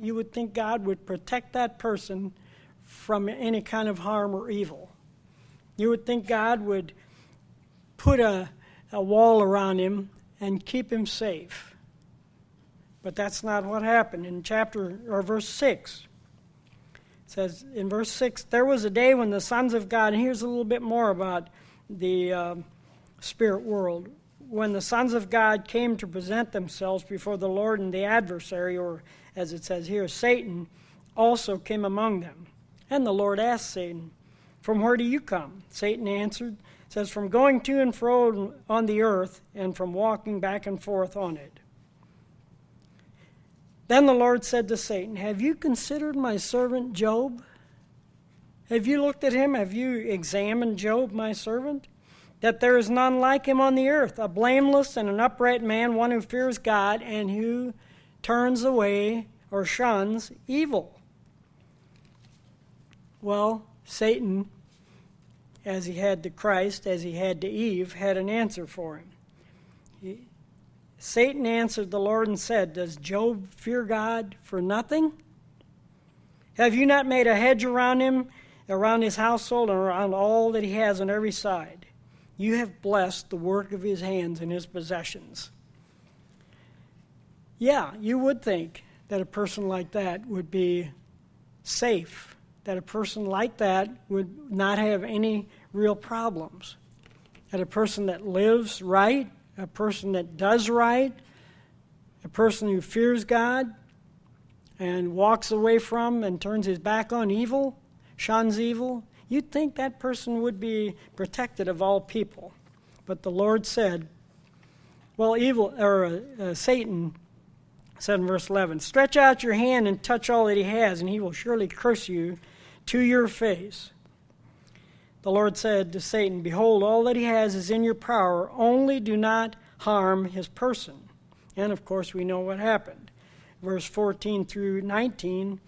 You would think God would protect that person from any kind of harm or evil. You would think God would put a wall around him and keep him safe. But that's not what happened. In verse 6, it says in verse 6, there was a day when the sons of God, and here's a little bit more about the spirit world, when the sons of God came to present themselves before the Lord, and the adversary, or as it says here, Satan, also came among them. And the Lord asked Satan, from where do you come? Satan answered, It says, from going to and fro on the earth and from walking back and forth on it. Then the Lord said to Satan, have you considered my servant Job? Have you looked at him? Have you examined Job, my servant? That there is none like him on the earth, a blameless and an upright man, one who fears God and who turns away or shuns evil. Well, Satan, as he had to Christ, as he had to Eve, had an answer for him. Satan answered the Lord and said, does Job fear God for nothing? Have you not made a hedge around him, around his household, and around all that he has on every side? You have blessed the work of his hands and his possessions. Yeah, you would think that a person like that would be safe, that a person like that would not have any real problems, that a person that lives right, a person that does right, a person who fears God and walks away from and turns his back on evil, shuns evil, you'd think that person would be protected of all people. But the Lord said, well, Satan said in verse 11, stretch out your hand and touch all that he has, and he will surely curse you to your face. The Lord said to Satan, behold, all that he has is in your power, only do not harm his person. And of course we know what happened. Verse 14 through 19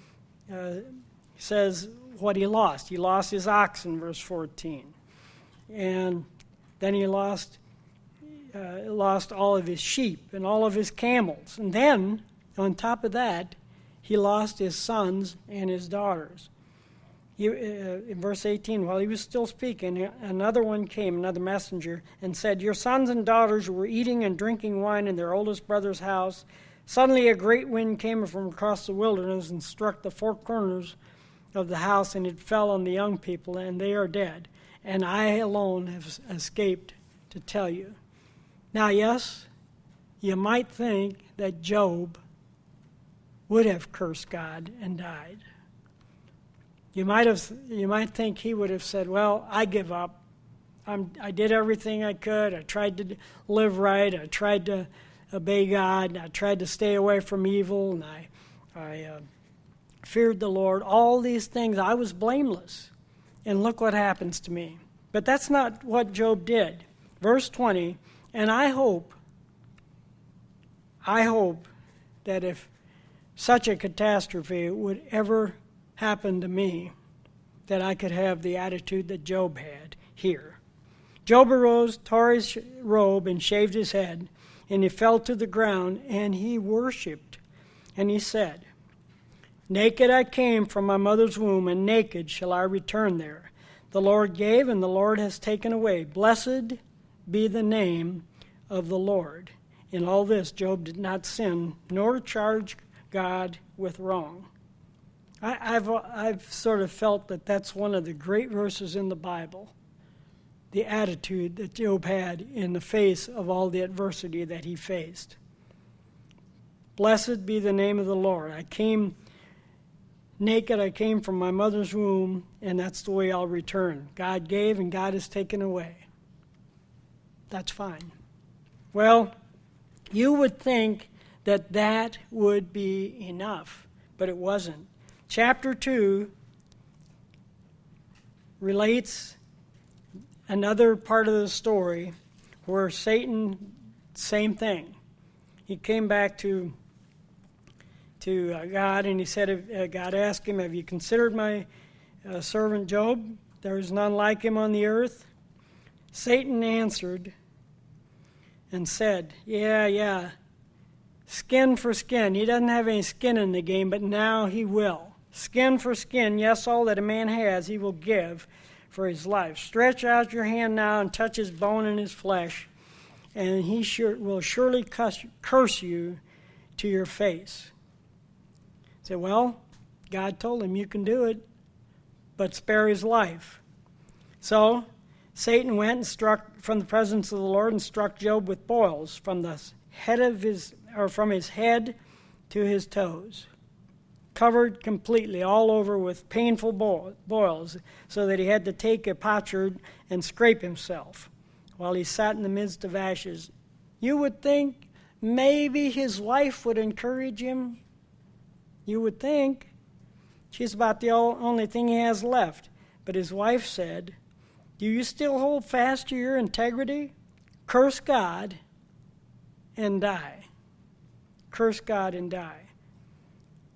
says what he lost. He lost his oxen, verse 14. And then he lost all of his sheep and all of his camels. And then, on top of that, he lost his sons and his daughters. In verse 18, while he was still speaking, another messenger, and said, your sons and daughters were eating and drinking wine in their oldest brother's house. Suddenly a great wind came from across the wilderness and struck the four corners of the house, and it fell on the young people, and they are dead. And I alone have escaped to tell you. Now, yes, you might think that Job would have cursed God and died. You might think he would have said, well, I give up. I did everything I could. I tried to live right. I tried to obey God. I tried to stay away from evil, and I feared the Lord. All these things, I was blameless. And look what happens to me. But that's not what Job did. Verse 20, and I hope that if such a catastrophe would ever happen to me, that I could have the attitude that Job had here. Job arose, tore his robe, and shaved his head, and he fell to the ground, and he worshipped. And he said, naked I came from my mother's womb, and naked shall I return there. The Lord gave, and the Lord has taken away. Blessed be the name of the Lord. In all this, Job did not sin, nor charge God with wrong. I've sort of felt that that's one of the great verses in the Bible, the attitude that Job had in the face of all the adversity that he faced. Blessed be the name of the Lord. I came naked, I came from my mother's womb, and that's the way I'll return. God gave and God has taken away. That's fine. Well, you would think that that would be enough, but it wasn't. Chapter 2 relates another part of the story where Satan, same thing. He came back to God, and he said, God asked him, have you considered my servant Job? There is none like him on the earth. Satan answered and said, yeah, skin for skin. He doesn't have any skin in the game, but now he will. Skin for skin, yes, all that a man has, he will give for his life. Stretch out your hand now and touch his bone and his flesh, and he will surely curse you to your face. Say, well, God told him you can do it, but spare his life. So Satan went and struck from the presence of the Lord and struck Job with boils from his head to his toes. covered completely all over with painful boils, so that he had to take a potsherd and scrape himself while he sat in the midst of ashes. You would think maybe his wife would encourage him. You would think. She's about the only thing he has left. But his wife said, "Do you still hold fast to your integrity? Curse God and die." Curse God and die.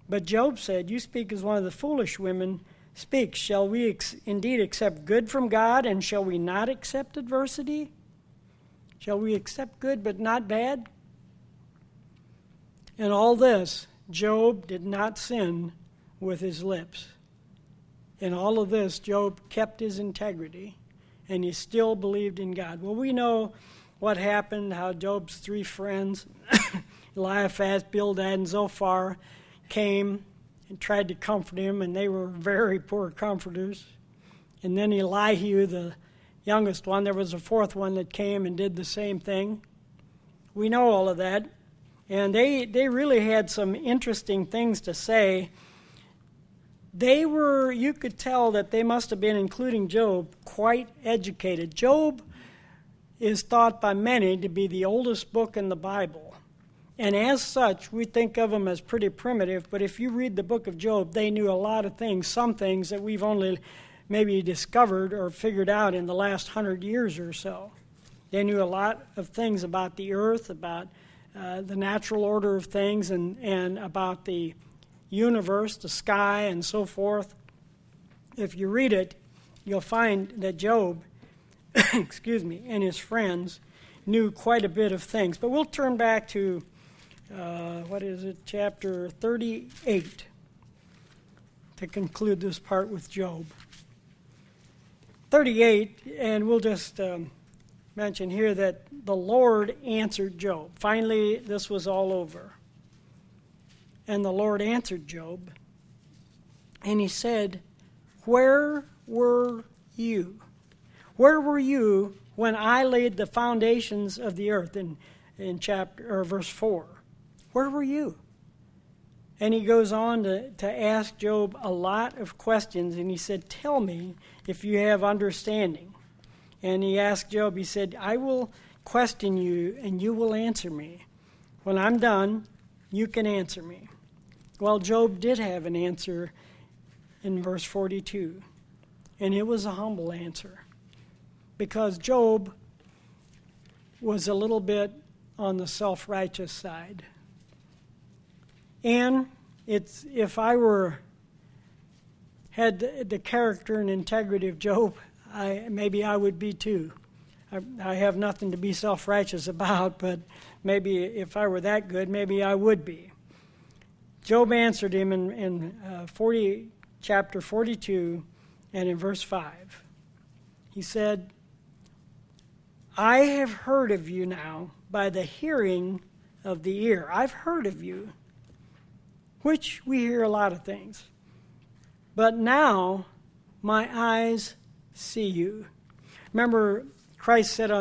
But Job said, "You speak as one of the foolish women speaks. Shall we indeed accept good from God, and shall we not accept adversity? Shall we accept good but not bad?" In all this, Job did not sin with his lips. In all of this, Job kept his integrity, and he still believed in God. Well, we know what happened, how Job's three friends, Eliphaz, Bildad, and Zophar, came and tried to comfort him, and they were very poor comforters. And then Elihu, the youngest one, there was a fourth one that came and did the same thing. We know all of that. And they really had some interesting things to say. You could tell that they must have been, including Job, quite educated. Job is thought by many to be the oldest book in the Bible. And as such, we think of them as pretty primitive, but if you read the book of Job, they knew a lot of things, some things that we've only maybe discovered or figured out in the last 100 years or so. They knew a lot of things about the earth, about the natural order of things, and about the universe, the sky, and so forth. If you read it, you'll find that Job, and his friends knew quite a bit of things. But we'll turn back to chapter 38, to conclude this part with Job. 38, and we'll just mention here that the Lord answered Job. Finally, this was all over. And the Lord answered Job, and he said, "Where were you? Where were you when I laid the foundations of the earth?" In verse 4. Where were you? And he goes on to ask Job a lot of questions, and he said, "Tell me if you have understanding." And he asked Job, he said, "I will question you, and you will answer me. When I'm done, you can answer me." Well, Job did have an answer in verse 42, and it was a humble answer, because Job was a little bit on the self-righteous side. And if I had the character and integrity of Job, maybe I would be too. I have nothing to be self-righteous about, but maybe if I were that good, maybe I would be. Job answered him in chapter 42 and in verse 5. He said, "I have heard of you now by the hearing of the ear." I've heard of you, which we hear a lot of things. "But now my eyes see you." Remember, Christ said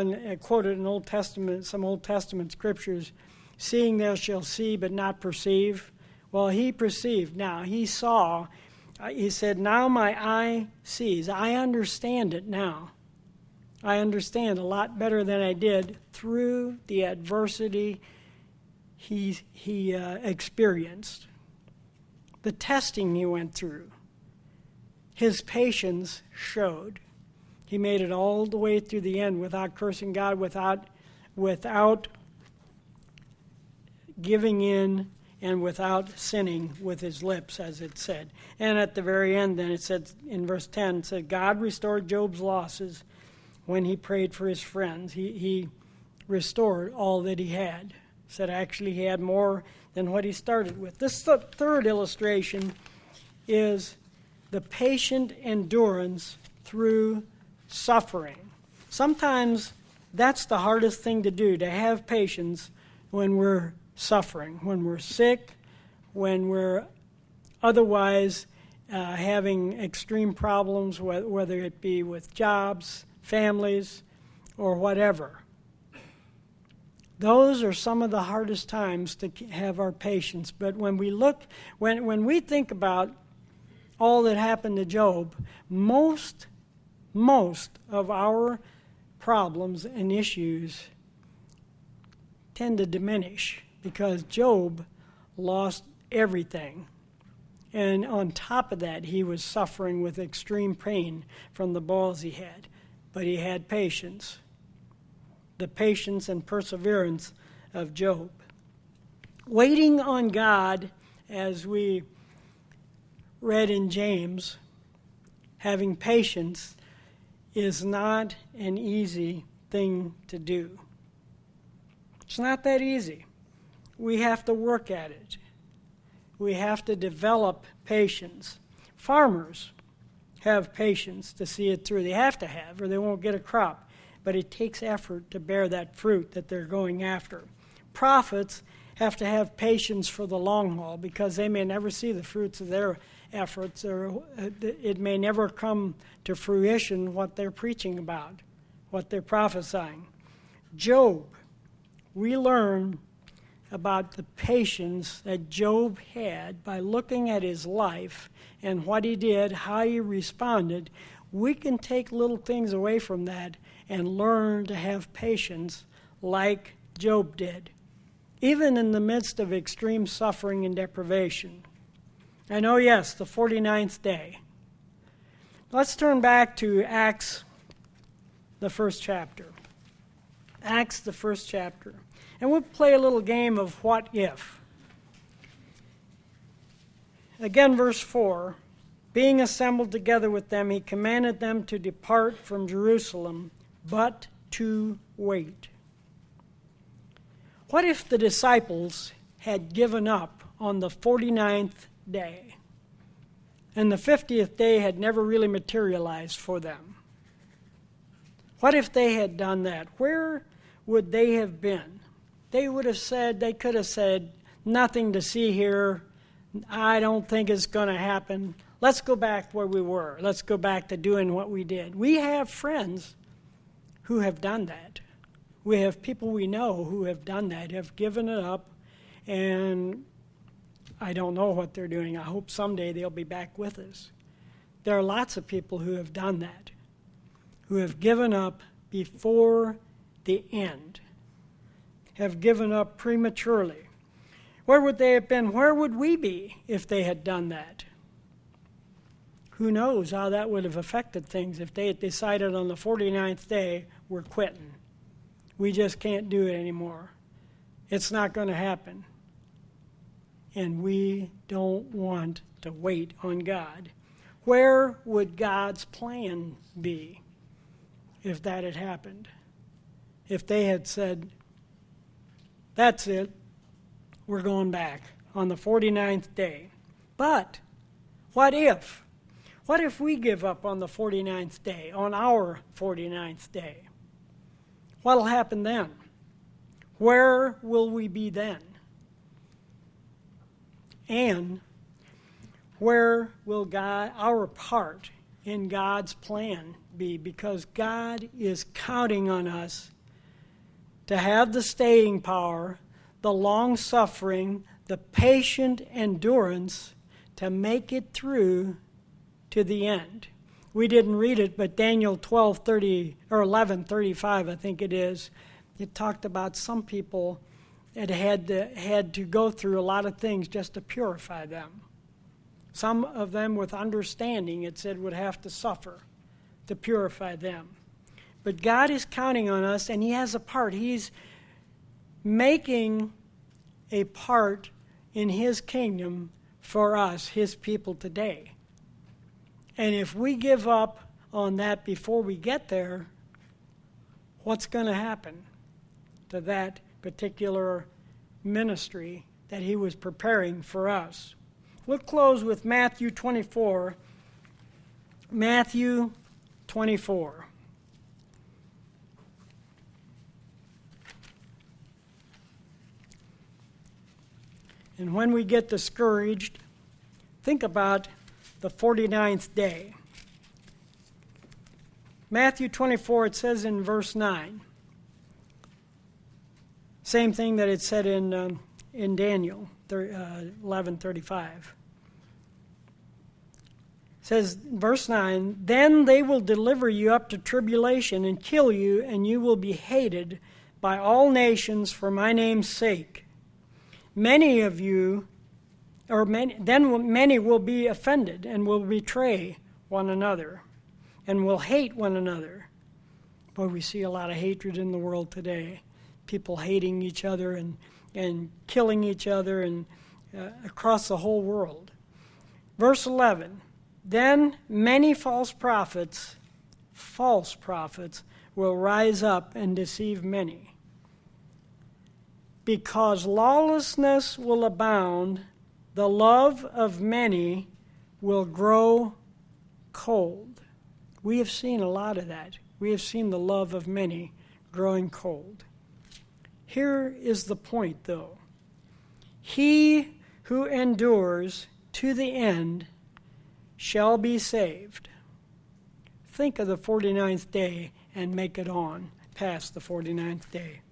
quoted in some Old Testament scriptures, "Seeing thou shalt see, but not perceive." Well, he perceived now. He saw. He said, "Now my eye sees." I understand it now. I understand a lot better than I did through the adversity he experienced. The testing he went through. His patience showed. He made it all the way through the end without cursing God, without giving in, and without sinning with his lips, as it said. And at the very end, then it said in verse 10, it said, God restored Job's losses when he prayed for his friends. He restored all that he had. Said actually he had more than what he started with. This third illustration is the patient endurance through suffering. Sometimes that's the hardest thing to do, to have patience when we're suffering, when we're sick, when we're otherwise having extreme problems, whether it be with jobs, families, or whatever. Those are some of the hardest times to have our patience. But when we think about all that happened to Job, most of our problems and issues tend to diminish because Job lost everything. And on top of that, he was suffering with extreme pain from the boils he had. But he had patience. The patience and perseverance of Job. Waiting on God, as we read in James, having patience is not an easy thing to do. It's not that easy. We have to work at it. We have to develop patience. Farmers have patience to see it through. They have to have, or they won't get a crop. But it takes effort to bear that fruit that they're going after. Prophets have to have patience for the long haul because they may never see the fruits of their efforts, or it may never come to fruition what they're preaching about, what they're prophesying. Job, we learn about the patience that Job had by looking at his life and what he did, how he responded. We can take little things away from that and learn to have patience like Job did, even in the midst of extreme suffering and deprivation. And oh yes, the 49th day. Let's turn back to Acts, the first chapter. Acts, the first chapter. And we'll play a little game of what if. Again, verse 4. Being assembled together with them, he commanded them to depart from Jerusalem, but to wait. What if the disciples had given up on the 49th day, and the 50th day had never really materialized for them? What if they had done that? Where would they have been? They could have said, nothing to see here. I don't think it's going to happen. Let's go back where we were. Let's go back to doing what we did. We have friends who have done that. We have people we know who have done that, have given it up, and I don't know what they're doing. I hope someday they'll be back with us. There are lots of people who have done that, who have given up before the end, have given up prematurely. Where would they have been? Where would we be if they had done that? Who knows how that would have affected things if they had decided on the 49th day, we're quitting. We just can't do it anymore. It's not going to happen. And we don't want to wait on God. Where would God's plan be if that had happened? If they had said, that's it, we're going back on the 49th day. But what if? What if we give up on the 49th day, on our 49th day? What'll happen then? Where will we be then? And where will God, our part in God's plan be? Because God is counting on us to have the staying power, the long suffering, the patient endurance to make it through to the end. We didn't read it, but Daniel 12:30 or 11:35, I think it is. It talked about some people that had to go through a lot of things just to purify them. Some of them with understanding, it said, would have to suffer to purify them. But God is counting on us, and He has a part. He's making a part in His kingdom for us, His people today. And if we give up on that before we get there, what's going to happen to that particular ministry that He was preparing for us? We'll close with Matthew 24. Matthew 24. And when we get discouraged, think about the 49th day. Matthew 24, it says in verse 9, Same thing that it said in Daniel 11:35. Says, verse 9, "Then they will deliver you up to tribulation and kill you, and you will be hated by all nations for my name's sake. Many of you, then many will be offended and will betray one another and will hate one another." Boy, we see a lot of hatred in the world today. People hating each other and killing each other and across the whole world. Verse 11, "Then many false prophets will rise up and deceive many. Because lawlessness will abound, the love of many will grow cold." We have seen a lot of that. We have seen the love of many growing cold. Here is the point, though. He who endures to the end shall be saved. Think of the 49th day and make it on past the 49th day.